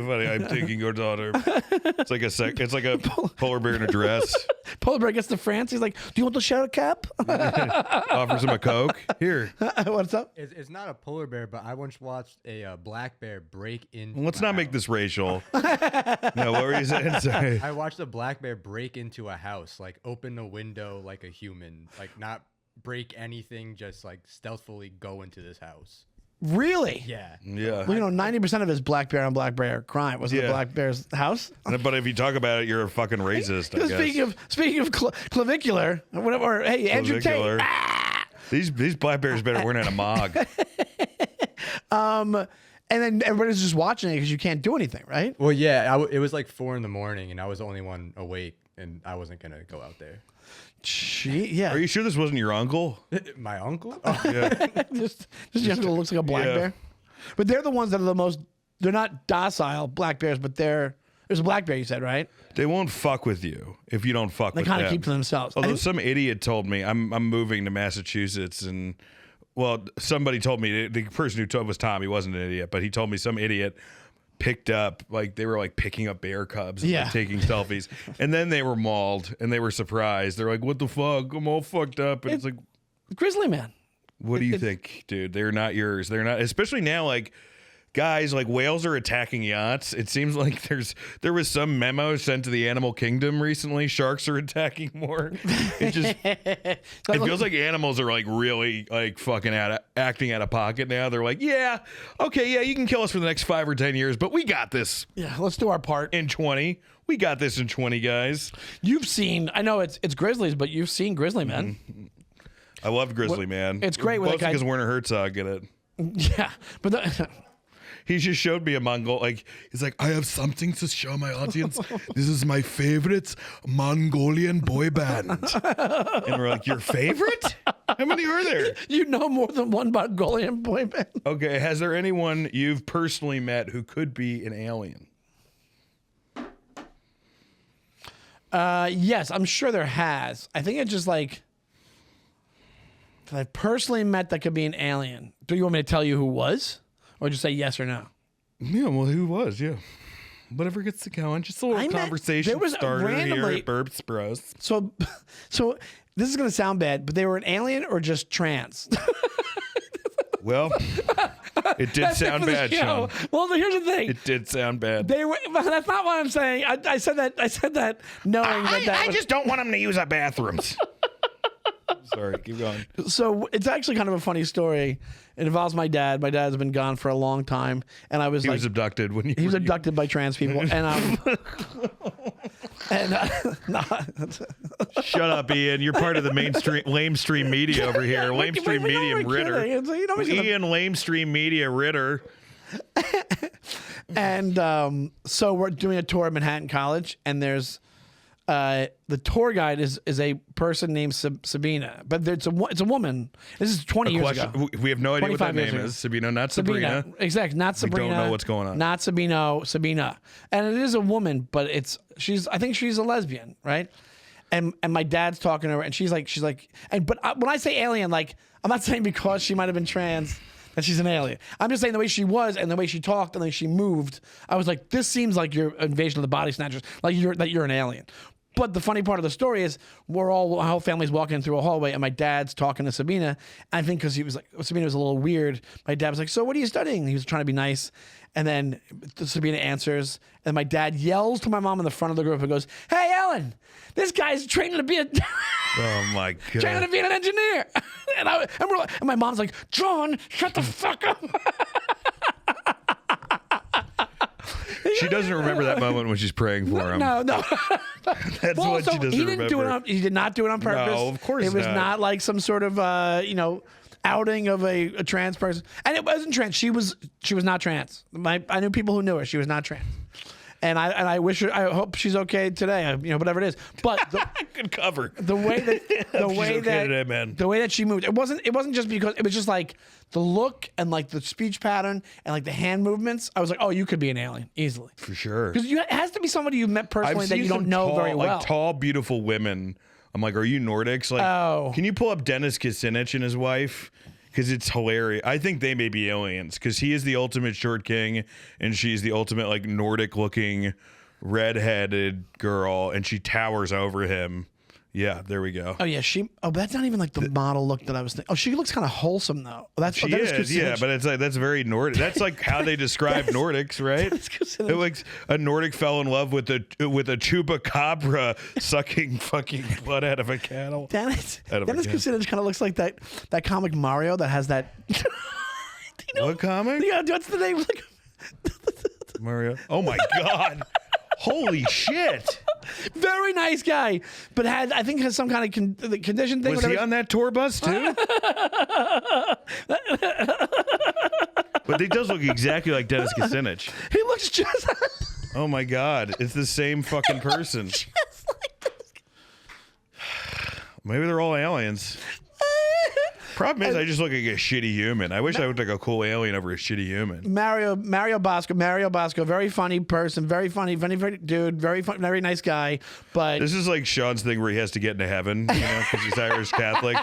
funny. I'm taking your daughter. It's like a polar bear in a dress. Polar bear gets to France. He's like, "Do you want the shadow cap?" Offers him a Coke. Here. What's up? It's not a polar bear, but I once watched a black bear break into. Let's not make this racial. No, what were you saying? Sorry. I watched a black bear break into a house, like open a window like a human, like not break anything, just like stealthily go into this house. Really? Yeah. Yeah. Well, 90% of his black bear on black bear crime was in the black bear's house. But if you talk about it, you're a fucking racist. I guess. Speaking of clavicular, whatever. Or, hey, Andrew Tate. These black bears better wear in a mog. And then everybody's just watching it because you can't do anything, right? Well, yeah. It was like 4 a.m, and I was the only one awake, and I wasn't gonna go out there. Yeah. Are you sure this wasn't your uncle? My uncle? Oh, yeah. just your uncle looks like a black bear. But they're the ones that are the most. They're not docile black bears, but there's a black bear. You said, right? They won't fuck with you if you don't fuck with them. They kind of keep to themselves. Although some idiot told me I'm moving to Massachusetts, and somebody told me, the person who told was Tom. He wasn't an idiot, but he told me some idiot picked up, like they were like picking up bear cubs and Yeah. like, taking selfies. And then they were mauled and they were surprised. They're like, what the fuck? I'm all fucked up. And it's like, Grizzly man. what do you think, dude? They're not yours. They're not, especially now, like, guys, like whales are attacking yachts. It seems like there was some memo sent to the animal kingdom recently. Sharks are attacking more. It just it feels like animals are like really like fucking acting out of pocket now. They're like, yeah, okay, yeah, you can kill us for the next 5 or 10 years, but we got this. Yeah, let's do our part. In 20, we got this in 20, guys. You've seen, I know it's grizzlies, but you've seen Grizzly Man. I loved Grizzly Man. It's great with mostly a guy- because Werner Herzog in it. Yeah, but He just showed me a Mongol. Like, he's like, I have something to show my audience. This is my favorite Mongolian boy band. And we're like, your favorite? How many are there? you know more than one Mongolian boy band. Okay, has there anyone you've personally met who could be an alien? Yes, I'm sure there has. I think it's just like that I've personally met that could be an alien. Do you want me to tell you who was? Or just say yes or no? Yeah, well, who was? Yeah. Whatever gets to going. Just a little conversation there was starter here randomly- at Burbs Bros. So this is going to sound bad, but they were an alien or just trans? Well, it did sound bad, Sean. Well, here's the thing. It did sound bad. They were. That's not what I'm saying. I said that knowing that I was, just don't want them to use our bathrooms. Sorry, keep going. So it's actually kind of a funny story. It involves my dad. My dad's been gone for a long time, and I was He like, was abducted when you he was were- abducted by trans people, and no, Shut up, Ian. You're part of the lamestream media over here. Lamestream we know Media we're Ritter. kidding. You know he's gonna- Ian Lamestream Media Ritter. And so we're doing a tour at Manhattan College, and there's the tour guide is a person named Sabina, but it's a woman. This is 20 years ago. We have no idea what that 25 years name ago. is. Sabina, not Sabrina. Exactly, not Sabrina. don't know what's going on. Not Sabina. And it is a woman, but I think she's a lesbian, right? And my dad's talking to her, and she's like, but when I say alien, like, I'm not saying because she might have been trans that she's an alien. I'm just saying the way she was and the way she talked and the way she moved, I was like, this seems like your invasion of the body snatchers, like you're an alien. But the funny part of the story is our whole family's walking through a hallway, and my dad's talking to Sabina. I think because he was like, Sabina was a little weird. My dad was like, "So what are you studying?" He was trying to be nice, and then Sabina answers, and my dad yells to my mom in the front of the group and goes, "Hey, Ellen, this guy's training to be a Oh my training god. to be an engineer." And my mom's like, "John, shut the fuck up." She doesn't remember that moment when she's praying for him. No. That's what she doesn't he didn't do it remember. he did not do it on purpose. No, of course it was not. not like some sort of outing of a trans person, and it wasn't trans. She was not trans. I knew people who knew her. She was not trans, and I wish her. I hope she's okay today. Whatever it is. But Good cover. the way that she moved, it wasn't just because it was just like the look and like the speech pattern and like the hand movements. I was like, oh, you could be an alien easily. For sure. Because it has to be somebody you've met personally that you don't some know tall, very well. Like tall, beautiful women. I'm like, are you Nordics? Like, Can you pull up Dennis Kucinich and his wife? Because it's hilarious. I think they may be aliens because he is the ultimate short king and she's the ultimate like Nordic looking redheaded girl and she towers over him. Yeah, there we go. Oh yeah, but that's not even like the model look that I was thinking. Oh, she looks kind of wholesome though. She is, yeah, but it's like that's very Nordic. That's like how they describe Nordics, right? It like a Nordic fell in love with a chupacabra sucking fucking blood out of a cattle. Dennis Kucinich kind of looks like that comic Mario that has that. What comic? Yeah, what's the name? Mario. Oh my god. Holy shit. Very nice guy, but I think has some kind of condition thing. Was he on that tour bus too? But he does look exactly like Dennis Kucinich. He looks just. Oh my god, it's the same fucking person. Just like this. Maybe they're all aliens. Problem is, I just look like a shitty human. I wish I looked like a cool alien over a shitty human. Mario Bosco, very funny person, very funny dude, very nice guy. But This is like Sean's thing where he has to get into heaven, because he's Irish Catholic.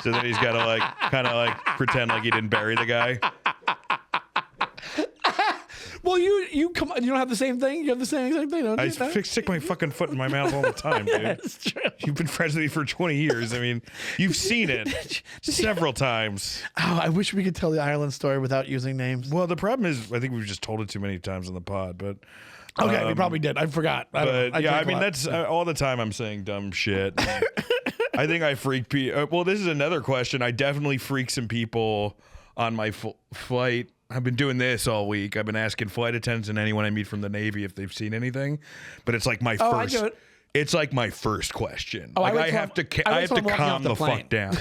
So then he's got to pretend like he didn't bury the guy. well, you come? You don't have the same thing. You have the same exact thing. Don't I you? stick my fucking foot in my mouth all the time, dude. That's true. You've been friends with me for 20 years. I mean, you've seen it several times. Oh, I wish we could tell the Ireland story without using names. Well, the problem is, I think we've just told it too many times on the pod, but. Okay, we probably did. I forgot. That's all the time I'm saying dumb shit. I think I freak people. Well, this is another question. I definitely freak some people on my flight. I've been doing this all week. I've been asking flight attendants and anyone I meet from the Navy if they've seen anything. But it's like my first. I do it. It's like my first question. Oh, like I have to calm the fuck down.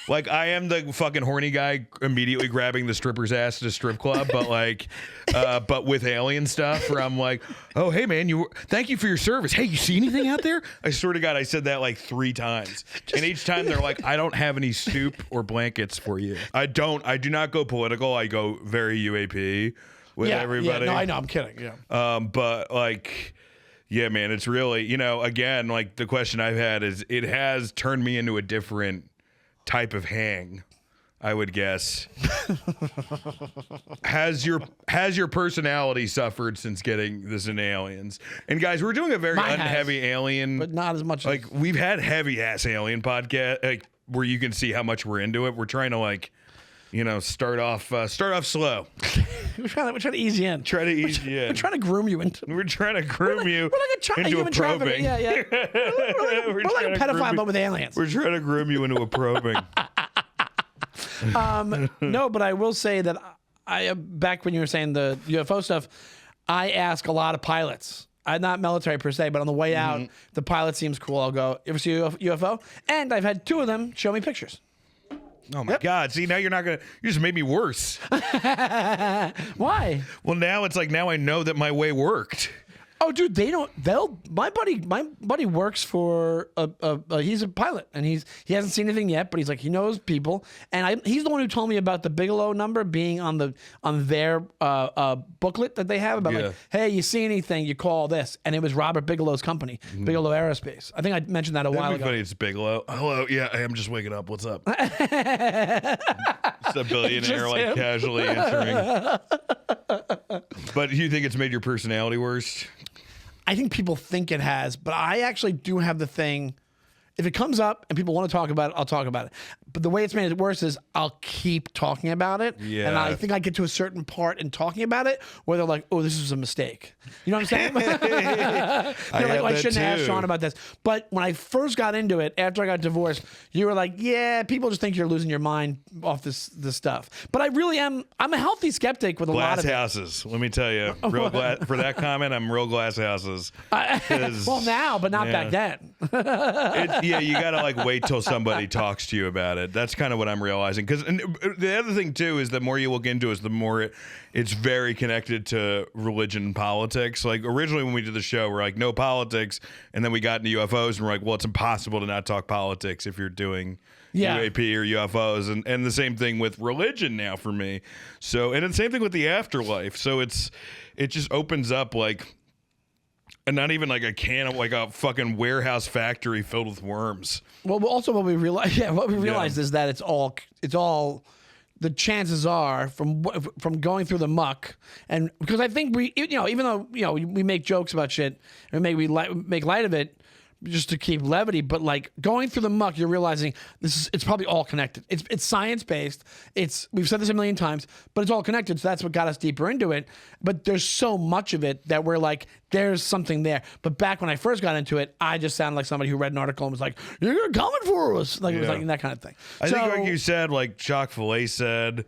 Like I am the fucking horny guy immediately grabbing the stripper's ass at a strip club, but like, but with alien stuff where I'm like, oh, hey man, thank you for your service. Hey, you see anything out there? I swear to God, I said that like 3 times. And each time they're like, I don't have any soup or blankets for you. I do not go political. I go very UAP with everybody. Yeah, no, I know. I'm kidding. Yeah. But like, yeah, man, it's really, again, like the question I've had is it has turned me into a different type of hang, I would guess. Has your personality suffered since getting this in Aliens? And guys, we're doing a very unheavy alien, but not as much. Like we've had heavy ass alien podcast, like where you can see how much we're into it. We're trying to like, start off slow. we're trying to ease you in. Try to ease you in. We're trying to groom you into. We're trying to groom you into a probing. Traffic. Yeah. We're like a pedophile, but with aliens. We're trying to groom you into a probing. No, but I will say that I back when you were saying the UFO stuff, I ask a lot of pilots. I'm not military per se, but on the way out, the pilot seems cool. I'll go, you ever see a UFO? And I've had 2 of them show me pictures. Oh my God. See, now you just made me worse. Why? Well, now it's like, now I know that my way worked. Oh, dude, my buddy works for he's a pilot and he hasn't seen anything yet, but he's like, he knows people. And he's the one who told me about the Bigelow number being on their booklet that they have about like, hey, you see anything, you call this. And it was Robert Bigelow's company, Bigelow Aerospace. I think I mentioned that a while ago. Funny, it's Bigelow. Hello, yeah, I am just waking up. What's up? It's a billionaire like casually answering. But do you think it's made your personality worse? I think people think it has, but I actually do have the thing. If it comes up and people want to talk about it, I'll talk about it. But the way it's made it worse is I'll keep talking about it. Yeah. And I think I get to a certain part in talking about it where they're like, oh, this was a mistake. You know what I'm saying? They're like, I shouldn't have asked Sean about this. But when I first got into it, after I got divorced, you were like, yeah, people just think you're losing your mind off this stuff. But I really am. I'm a healthy skeptic with a lot of glass houses. Let me tell you. For that comment, I'm real glass houses. Well, now, but not back then. Yeah, you got to like wait till somebody talks to you about it. That's kind of what I'm realizing. Because the other thing, too, is the more you look into it, the more it's very connected to religion and politics. Like originally when we did the show, we're like, no politics. And then we got into UFOs and we're like, well, it's impossible to not talk politics if you're doing UAP or UFOs. And the same thing with religion now for me. So, and the same thing with the afterlife. So it just opens up like, and not even like a can of like a fucking warehouse factory filled with worms. Well, also what we realized is that it's all. The chances are from going through the muck, and because I think we, even though we make jokes about shit and maybe make light of it just to keep levity, but like going through the muck, you're realizing it's probably all connected. It's science based. We've said this a million times, but it's all connected. So that's what got us deeper into it. But there's so much of it that we're like, there's something there. But back when I first got into it, I just sounded like somebody who read an article and was like, you're coming for us. Like it was like that kind of thing. I think like you said, like Chock-fil-A said,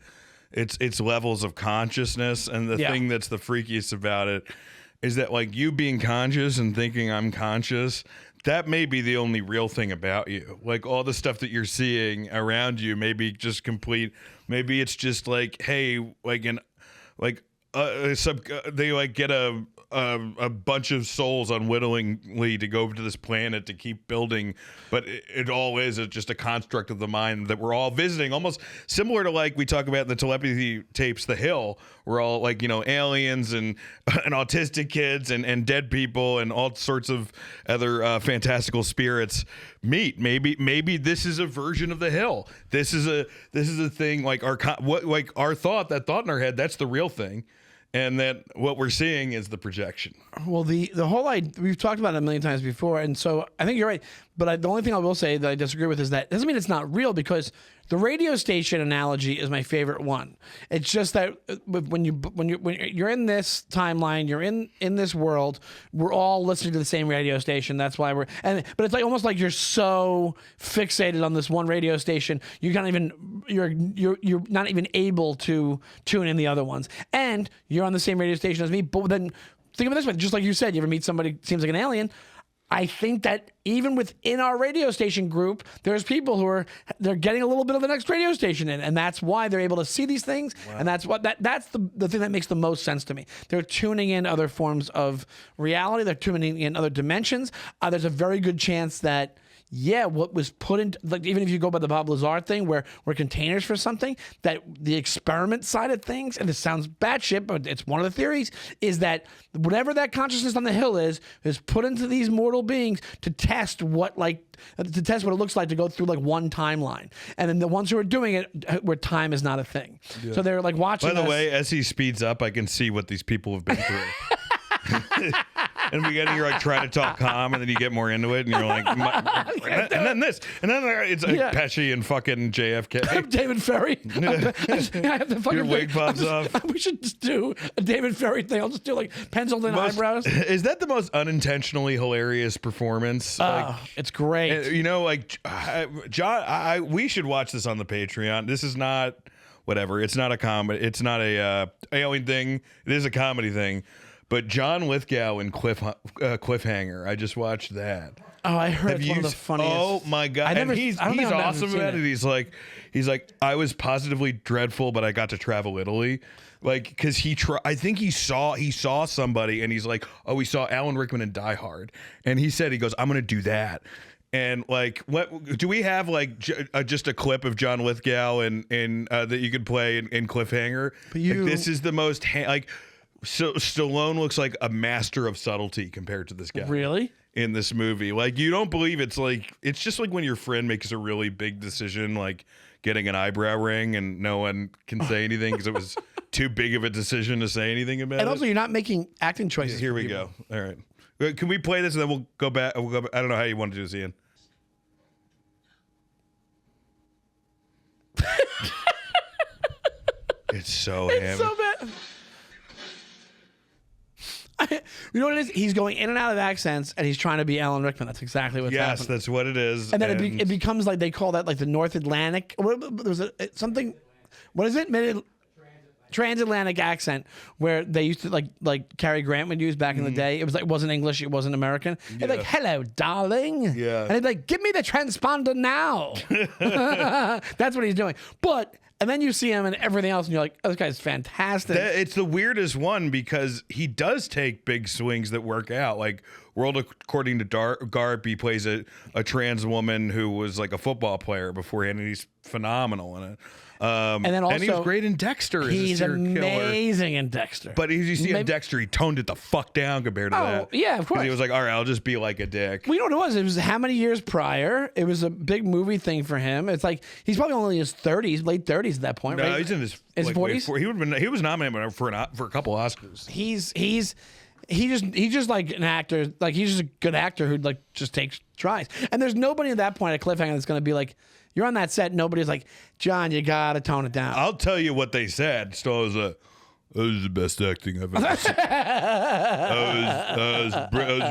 it's levels of consciousness. And the thing that's the freakiest about it is that like you being conscious and thinking I'm conscious, that may be the only real thing about you. Like all the stuff that you're seeing around you may be just complete. Maybe it's just like, hey, like they like get a bunch of souls unwittingly to go over to this planet to keep building, but it all is just a construct of the mind that we're all visiting, almost similar to like we talk about in the telepathy tapes, The Hill. We're all like, aliens and autistic kids and dead people and all sorts of other fantastical spirits meet. Maybe this is a version of The Hill. This is a thing like our thought in our head. That's the real thing. and that what we're seeing is the projection. Well, the whole we've talked about it a million times before, and so I think you're right. But the only thing I will say that I disagree with is that doesn't mean it's not real, because the radio station analogy is my favorite one. It's just that when you're in this timeline, you're in this world, we're all listening to the same radio station. That's why but it's like almost like you're so fixated on this one radio station, you're not even able to tune in the other ones, and you're on the same radio station as me. But then think of it this way, just like you said, you ever meet somebody who seems like an alien? I think that even within our radio station group, there's people who they're getting a little bit of the next radio station in, and that's why they're able to see these things. Wow. And that's the thing that makes the most sense to me. They're tuning in other forms of reality. They're tuning in other dimensions. There's a very good chance that, yeah, what was put in, like, even if you go by the Bob Lazar thing, where we're containers for something, that the experiment side of things, and this sounds batshit, but it's one of the theories, is that whatever that consciousness on the hill is put into these mortal beings to test what it looks like to go through like one timeline. And then the ones who are doing it where time is not a thing. Yeah. So they're like watching. By the way, as he speeds up, I can see what these people have been through. In the beginning, you're like trying to talk calm, and then you get more into it, and you're like, and then this, and then it's like Pesci and fucking JFK. I'm David Ferry. I have the fucking your wig pops off. We should just do a David Ferry thing. I'll just do like penciled in eyebrows. Is that the most unintentionally hilarious performance? It's great. You know, like John, we should watch this on the Patreon. This is not whatever. It's not a comedy. It's not a alien thing. It is a comedy thing. But John Lithgow in Cliffhanger, I just watched that. Oh, I heard it's one of the funniest. Oh my god! And he's awesome about it. He's like, I was positively dreadful, but I got to travel Italy, like, because I think he saw somebody, and he's like, oh, we saw Alan Rickman in Die Hard, and he goes, I'm gonna do that. And like, what do we have, like just a clip of John Lithgow in that you could play in Cliffhanger? But this is the most So Stallone looks like a master of subtlety compared to this guy. Really? In this movie. Like, you don't believe it's just like when your friend makes a really big decision, like getting an eyebrow ring, and no one can say anything because it was too big of a decision to say anything about it. And also, you're not making acting choices. Here we go. All right. Can we play this and then we'll go back? I don't know how you want to do this, Ian. It's so hammy. So bad. You know what it is? He's going in and out of accents, and he's trying to be Alan Rickman. That's exactly what's happening. Yes, that's what it is. And then it becomes like, they call that like the North Atlantic. There's something. What is it? Transatlantic accent, where they used to like Cary Grant would use back in the day. It wasn't English. It wasn't American. Yeah. They're like, hello, darling. Yeah. And he'd be like, give me the transponder now. That's what he's doing. And then you see him and everything else, and you're like, oh, this guy's fantastic. It's the weirdest one, because he does take big swings that work out. Like, World According to Garp, he plays a trans woman who was like a football player beforehand, and he's phenomenal in it. And then also, and he was great in Dexter. He's amazing in Dexter. But as you see in Dexter, he toned it the fuck down compared to that. Yeah, of course. He was like, all right, I'll just be like a dick. Well, you know what it was? It was how many years prior? It was a big movie thing for him. It's like he's probably only in his 30s, late 30s at that point, no, right? He's in his 40s. He was nominated for a couple Oscars. He's just like an actor. Like, he's just a good actor who like just takes tries. And there's nobody at that point at Cliffhanger that's going to be like, you're on that set. Nobody's like, John, you gotta tone it down. I'll tell you what they said. Still, that was the best acting I've ever seen. I was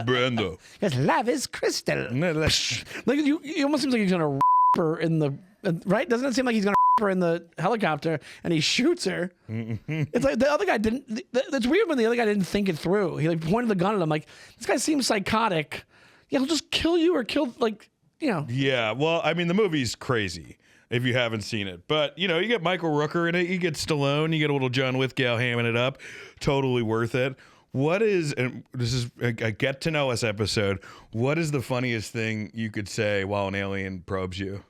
Brando. Yes, love is crystal. Like, he almost seems like he's gonna her in the right. Doesn't it seem like he's gonna her in the helicopter and he shoots her? It's like the other guy didn't. It's weird when the other guy didn't think it through. He like pointed the gun at him. Like, this guy seems psychotic. Yeah, he'll just kill you or kill like. You know. Yeah, well, I mean, the movie's crazy if you haven't seen it. But, you know, you get Michael Rooker in it, you get Stallone, you get a little John Lithgow hamming it up. Totally worth it. And this is a get to know us episode. What is the funniest thing you could say while an alien probes you?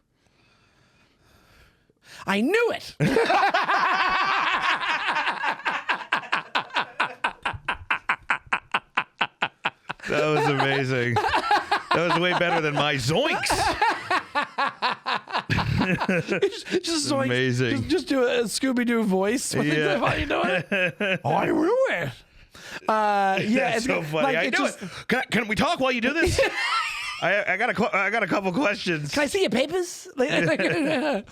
I knew it. That was amazing. That was way better than my zoinks. just like, amazing. Just do a Scooby-Doo voice. Yeah. How you doing? I rue it. Yeah, That's so funny. Like, I know it. Can we talk while you do this? I got a couple questions. Can I see your papers? Yeah,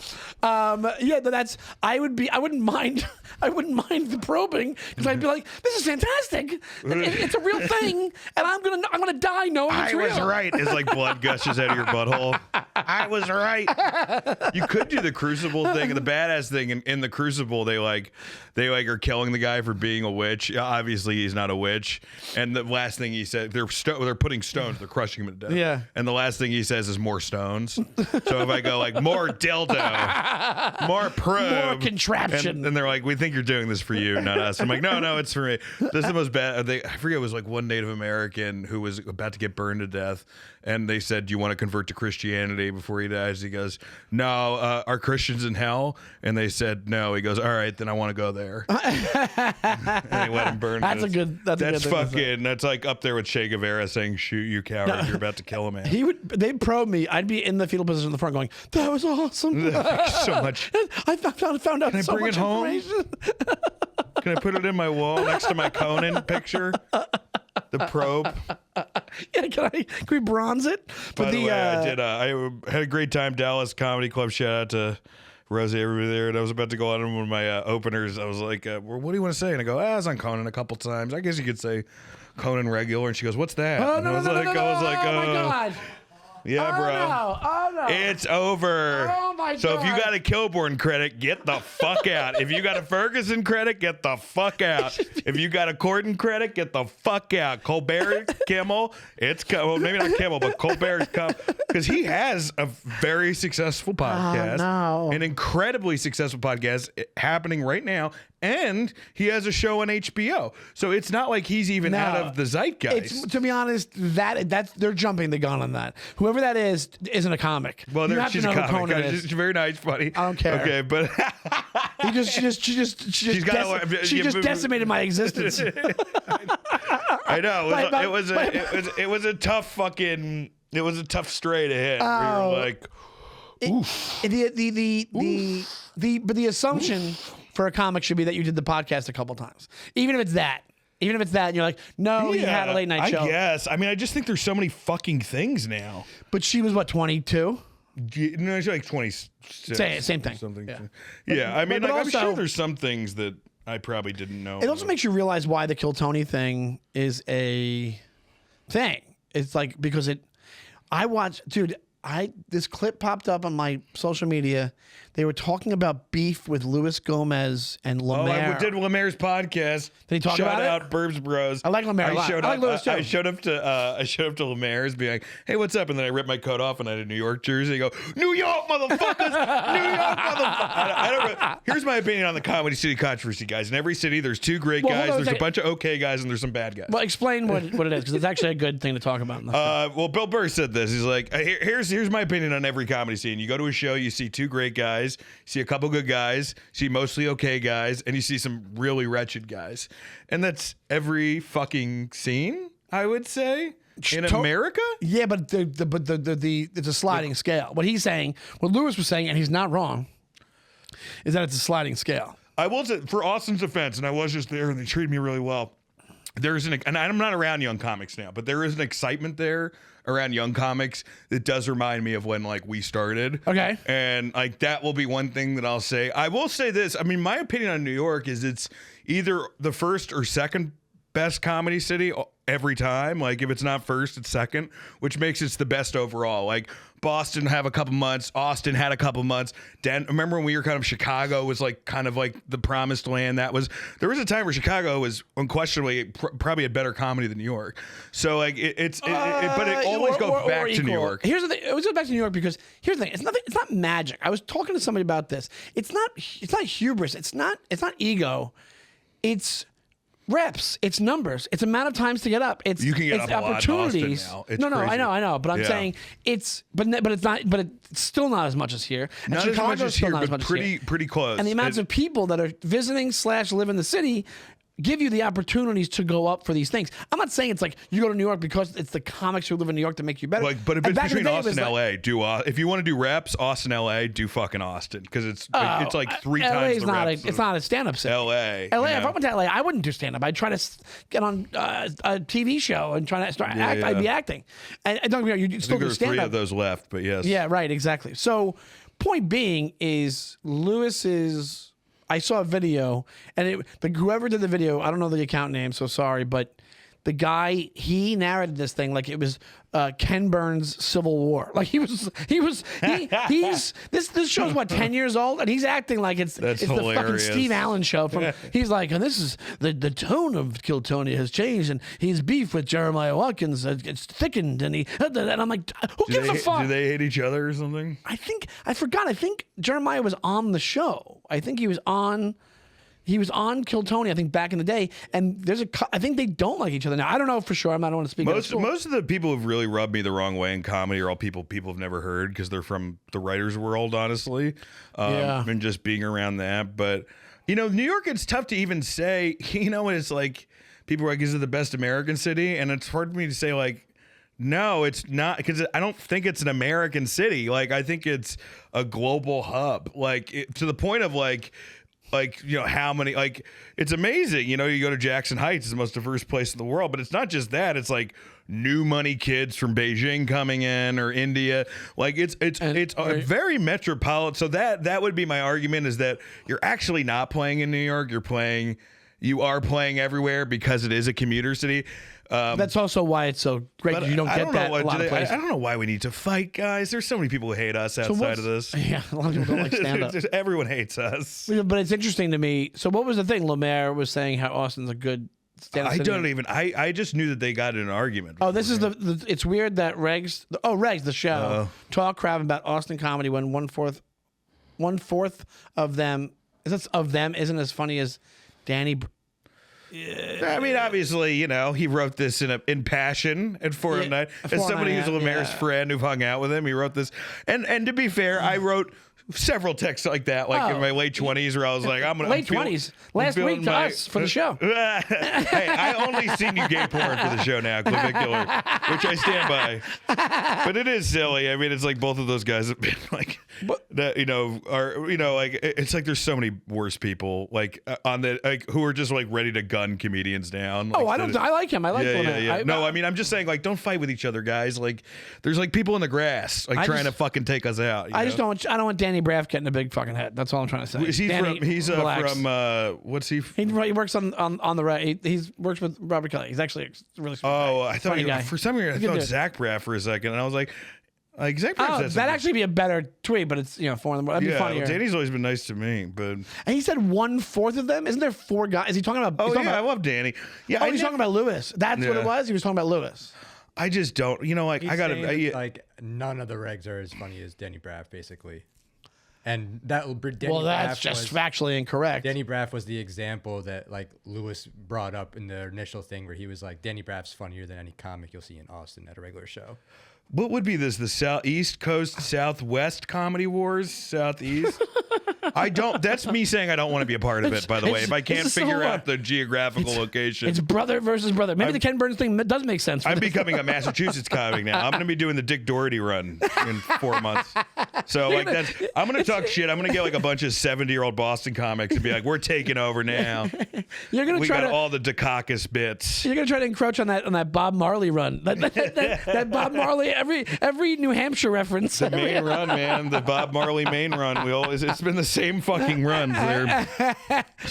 that's. I wouldn't mind. I wouldn't mind the probing because I'd be like, "This is fantastic. It's a real thing, and I'm gonna die knowing it's real." I was right. It's like blood gushes out of your butthole. I was right. You could do the Crucible thing, the badass thing. In the Crucible, they are killing the guy for being a witch. Obviously, he's not a witch. And the last thing he said, they're putting stones. They're crushing him to death. Yeah. And the last thing he says is more stones. So if I go like more dildo, more probe, more contraption, and they're like, we think you're doing this for you, not us. I'm like, no, it's for me. This is the most bad. I forget, it was like one Native American who was about to get burned to death, and they said, do you want to convert to Christianity before he dies? He goes, no. Are Christians in hell? And they said no. He goes, all right, then I want to go there. And they let him burn. That's a good fucking. That's like up there with Che Guevara saying, shoot, you coward, you're about to kill a man. They'd probe me. I'd be in the fetal position in the front going, that was awesome. So much. I found out so much information. Can I put it in my wall next to my Conan picture? The probe. Yeah, can we bronze it? By the way, I had a great time. Dallas Comedy Club. Shout out to Rosie, everybody there. And I was about to go on one of my openers. I was like, well, what do you want to say? And I go, I was on Conan a couple times. I guess you could say Conan regular. And she goes, what's that? Oh, and I was like, my God. Yeah, bro. No. It's over. Oh, my God. So if you got a Kilborn credit, get the fuck out. If you got a Ferguson credit, get the fuck out. If you got a Corden credit, get the fuck out. Colbert, Kimmel, well, maybe not Kimmel, but Colbert's come because he has a very successful podcast. Oh, no. An incredibly successful podcast happening right now. And he has a show on HBO, so it's not like he's even out of the zeitgeist. To be honest, that's they're jumping the gun on that. Whoever that is isn't a comic. Well, she's a comic. She's She's very nice, funny. I don't care. Okay, but she just decimated my existence. I know it was a tough fucking. It was a tough stray to hit. We were like, but the assumption for a comic should be that you did the podcast a couple times, even if it's that. Even if it's that, and you're like, no, he had a late night show. I guess. I mean, I just think there's so many fucking things now. But she was what, 22? No, she's like 26. Same thing. Something. Yeah. I mean, but like, also, I'm sure there's some things that I probably didn't know. It also makes you realize why the Kill Tony thing is a thing. It's like because this clip popped up on my social media. They were talking about beef with Luis Gomez and Lemaire. I did Lemaire's podcast. Did he talk Shout about out Burbs Bros. I like Lemaire a lot. I like Luis too. I showed up to Lemaire's being like, hey, what's up? And then I ripped my coat off and I had a New York jersey. I go, New York, motherfuckers! New York, motherfuckers! Here's my opinion on the Comedy City controversy, guys. In every city, there's two great guys, there's a bunch of okay guys, and there's some bad guys. Well, explain what it is, because it's actually a good thing to talk about. Well, Bill Burr said this. He's like, here's my opinion on every comedy scene. You go to a show, you see two great guys, see a couple good guys, see mostly okay guys, and you see some really wretched guys. And that's every fucking scene, I would say, in America. Yeah, but it's a sliding scale. What he's saying, what Lewis was saying, and he's not wrong, is that it's a sliding scale. I will say, for Austin's offense, and I was just there, and they treated me really well. And I'm not around young comics now, but there is an excitement there around young comics that does remind me of when like we started. Okay. And like that will be one thing that I'll say. I will say this. I mean, my opinion on New York is it's either the first or second best comedy city every time. Like if it's not first, it's second, which makes it the best overall. Like Boston have a couple months, Austin had a couple months. Remember when we were kind of Chicago was like kind of like the promised land. There was a time where Chicago was unquestionably probably a better comedy than New York. So like but it always goes back to New York. Here's the thing. It always goes back to New York because here's the thing. It's not magic. I was talking to somebody about this. It's not hubris. It's not ego. It's reps, it's numbers, it's amount of times to get up. You can get up opportunities. A lot in Austin now. I know, but I'm saying it's still not as much as here. Not as much as here, but pretty close. And the amounts of people that are visiting / live in the city give you the opportunities to go up for these things. I'm not saying it's like you go to New York because it's the comics who live in New York that make you better. Like, but if it's between Austin and LA, if you want to do reps, Austin, LA, do fucking Austin because it's like 3 times the reps. It's not a stand-up city. LA. If I went to LA, I wouldn't do stand-up. I'd try to get on a TV show and try to start act. I'd be acting. And don't get me wrong, you still do stand-up. There are 3 of those left, but yes. Yeah, right, exactly. So, point being is Lewis's. I saw a video, and whoever did the video, I don't know the account name, so sorry, but the guy, he narrated this thing like it was Ken Burns' Civil War. Like he's this show's what, 10 years old, and he's acting like it's the fucking Steve Allen show. He's like, and this is the tone of Kiltonia has changed, and his beef with Jeremiah Watkins it's thickened, and I'm like, who gives a fuck? Do they hate each other or something? I forgot. I think Jeremiah was on the show. I think he was on Kiltony, I think, back in the day, and I think they don't like each other now. I don't know for sure. I don't want to speak. Most of the people who've really rubbed me the wrong way in comedy are all people have never heard because they're from the writers' world, honestly, and just being around that. But New York, it's tough to even say. When it's like people are like, "Is it the best American city?" And it's hard for me to say like, no, it's not, because I don't think it's an American city. Like I think it's a global hub. Like to the point of like how many, like, it's amazing. You go to Jackson Heights, it's the most diverse place in the world, but it's not just that. It's like new money kids from Beijing coming in or India. Like it's very metropolitan. So that would be my argument, is that you're actually not playing in New York. You are playing everywhere because it is a commuter city. That's also why it's so great. You don't get that a lot of places. I don't know why we need to fight, guys. There's so many people who hate us outside of this. Yeah, a lot of people don't like stand-up. Everyone hates us. But it's interesting to me. So what was the thing? Lemaire was saying how Austin's a good stand-up city. I just knew that they got in an argument. Oh, this is it's weird that Regs, the show, talk crap about Austin comedy when one fourth of them isn't as funny as Danny. I mean, obviously, he wrote this in passion at 4 a night. As somebody who's Lemaire's friend who hung out with him, he wrote this. And to be fair, I wrote several texts like that, in my late 20s, where I was like, late 20s. Last week to us for the show. Hey, I only seen you gay porn for the show now, clavicular, which I stand by. But it is silly. I mean, it's like both of those guys have been like that. It's like there's so many worse people who are just like ready to gun comedians down. I like him. I like him. Yeah. I mean, I'm just saying, like, don't fight with each other, guys. Like, there's like people in the grass, trying to fucking take us out. I don't want Danny Braff getting a big fucking head. That's all I'm trying to say. He's from what's he? He works on the right. He works with Robert Kelly. He's actually a really smart guy. I thought for some reason I thought Zach Braff for a second, and I was like Zach Braff. That'd actually be a better tweet, but it's four in the morning. That'd be funnier. Well, Danny's always been nice to me, but and he said 1/4 of them. Isn't there 4 guys? Is he talking about? I love Danny. Yeah, he's talking about Lewis. That's what it was. He was talking about Lewis. I just don't. I gotta like none of the regs are as funny as Danny Braff, basically. And that's just factually incorrect. Danny Braff was the example that like Lewis brought up in the initial thing where he was like, Danny Braff's funnier than any comic you'll see in Austin at a regular show. What would be this? The East Coast, Southwest comedy wars? Southeast? That's me saying I don't want to be a part of it, by the way. If I can't figure out the geographical location. It's brother versus brother. Maybe the Ken Burns thing does make sense. I'm becoming a Massachusetts comic now. I'm going to be doing the Dick Doherty run in 4 months. So I'm going to talk shit. I'm going to get like a bunch of 70-year-old Boston comics and be like, we're taking over now. We got all the Dukakis bits. You're going to try to encroach on that Bob Marley run. That Bob Marley, every New Hampshire reference. The Maine run, man. The Bob Marley Maine run. It's been the same fucking runs there.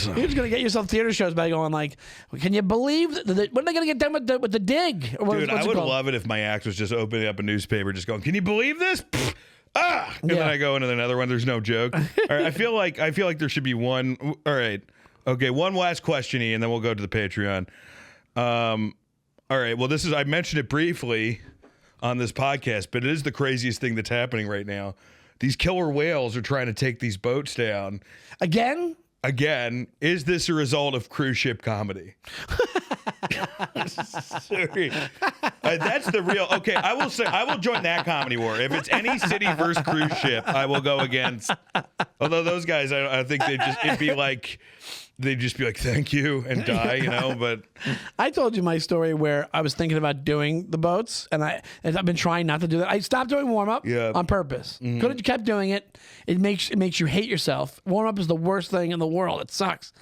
You're just gonna get yourself theater shows by going like, can you believe that? When are they gonna get done with the dig? Dude, I would love it if my act was just opening up a newspaper, just going, can you believe this? And then I go into another one. There's no joke. All right, I feel like there should be one. All right, okay, one last question, and then we'll go to the Patreon. All right, well, I mentioned it briefly on this podcast, but it is the craziest thing that's happening right now. These killer whales are trying to take these boats down. Again? Is this a result of cruise ship comedy? Sorry. That's the real. Okay, I will say I will join that comedy war. If it's any city versus cruise ship, I will go against. Although those guys, I think it'd be like they'd just be like, thank you, and die, you know, but. I told you my story where I was thinking about doing the boats, and I've been trying not to do that. I stopped doing warm-up on purpose. Could have kept doing it. It makes you hate yourself. Warm-up is the worst thing in the world. It sucks.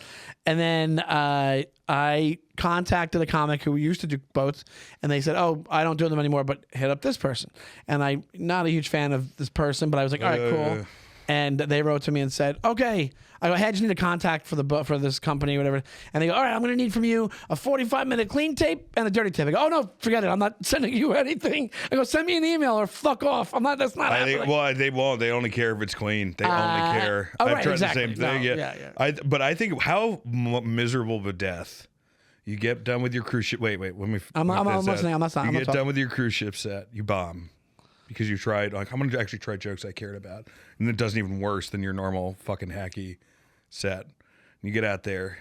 And then I contacted a comic who used to do boats, and they said, oh, I don't do them anymore, but hit up this person. And I'm not a huge fan of this person, but I was like, all right, cool. And they wrote to me and said, okay. I go, hey, I just need a contact for for this company or whatever. And they go, all right, I'm going to need from you a 45-minute clean tape and a dirty tape. I go, oh, no, forget it. I'm not sending you anything. I go, send me an email or fuck off. That's not happening. Well, they won't. They only care if it's clean. They only care. Oh, I've right, tried exactly. the same thing. No, yeah. But I think how miserable of a death. You get done with your cruise ship. Wait. Let me. I'm listening. I'm not You get done with your cruise ship set. You bomb. Because you tried, like, I'm going to actually try jokes I cared about. And it doesn't even worse than your normal fucking hacky set. And you get out there,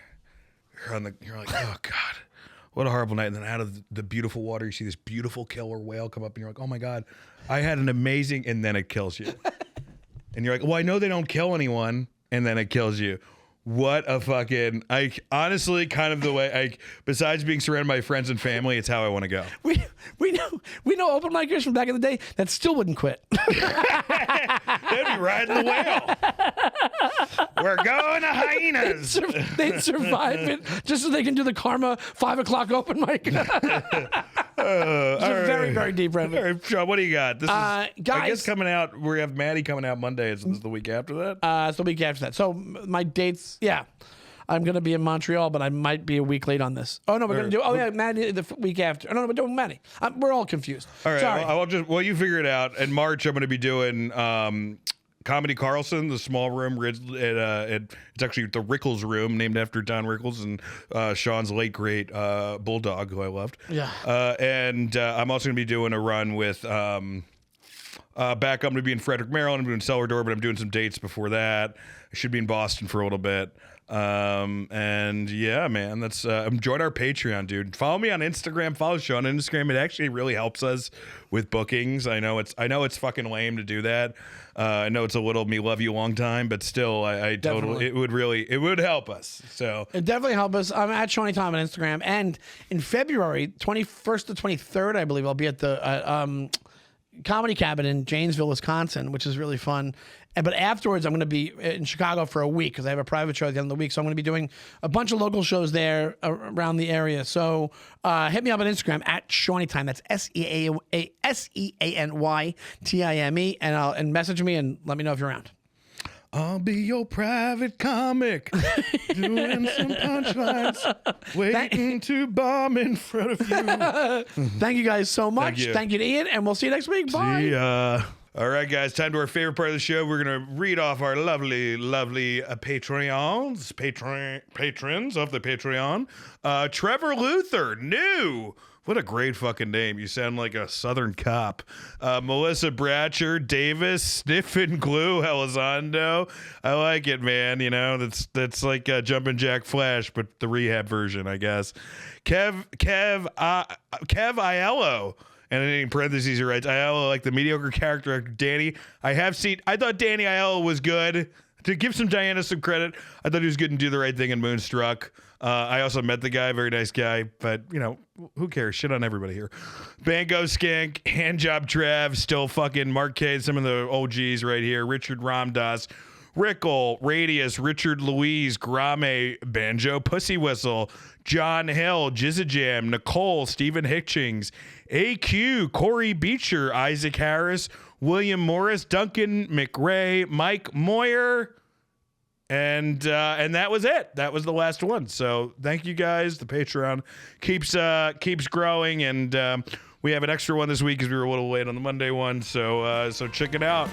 you're like, oh, God, what a horrible night. And then out of the beautiful water, you see this beautiful killer whale come up, and you're like, oh, my God, I had an amazing, and then it kills you. And you're like, well, I know they don't kill anyone, and then it kills you. What a fucking, honestly, kind of the way, besides being surrounded by friends and family, it's how I want to go. We know open micers from back in the day that still wouldn't quit. They'd be riding the whale. We're going to hyenas. They'd survive it just so they can do the Karma 5 o'clock open mic. It's a very, very deep reference. All right, Sean, what do you got? This is, guys, I guess coming out, we have Maddie coming out Monday. Is this the week after that? It's the week after that. So my dates, I'm going to be in Montreal, but I might be a week late on this. Oh, no, we're going to do, Maddie the week after. Oh, no, we're doing Maddie. We're all confused. All right, sorry. You figure it out. In March, I'm going to be doing Comedy Carlson, the small room. It's actually the Rickles room, named after Don Rickles and Sean's late great bulldog, who I loved. Yeah. And I'm also going to be doing a run with back. I'm going to be in Frederick, Maryland. I'm doing Cellar Door, but I'm doing some dates before that. I should be in Boston for a little bit. And yeah, man, that's join our Patreon, dude. Follow me on Instagram. Follow Sean on Instagram. It actually really helps us with bookings. I know it's fucking lame to do that. I know it's a little me love you long time, but still, I totally it would help us. So it definitely help us. I'm at Shawnee Tom on Instagram, and in February 21st to 23rd, I believe I'll be at the Comedy Cabin in Janesville, Wisconsin, which is really fun. But afterwards, I'm going to be in Chicago for a week because I have a private show at the end of the week. So I'm going to be doing a bunch of local shows there around the area. So hit me up on Instagram at Shawnee Time. That's SEANYTIME, and message me and let me know if you're around. I'll be your private comic, doing some punchlines, waiting to bomb in front of you. Thank you guys so much. Thank you to Ian, and we'll see you next week. Bye. See ya. All right, guys, time to our favorite part of the show. We're going to read off our lovely, lovely patrons of the Patreon. Trevor Luther, new. What a great fucking name. You sound like a Southern cop. Melissa Bratcher, Davis, Sniff and Glue, Elizondo. I like it, man. You know, that's like Jumpin' Jack Flash, but the rehab version, I guess. Kev Aiello. And in parentheses, he writes, Aiello, like the mediocre character actor Danny. I thought Danny Aiello was good. To give Diana some credit, I thought he was good and Do the Right Thing in Moonstruck. I also met the guy, very nice guy, but, you know, who cares? Shit on everybody here. Bango Skank, Handjob Trav, still fucking Mark K, some of the OGs right here. Richard Ramdas, Rickle, Radius, Richard Louise, Grame, Banjo, Pussy Whistle, John Hill, Jizzajam, Nicole, Stephen Hitchings, AQ, Corey Beecher, Isaac Harris, William Morris, Duncan McRae, Mike Moyer, and that was it. That was the last one. So thank you guys. The Patreon keeps growing, and we have an extra one this week because we were a little late on the Monday one. So check it out.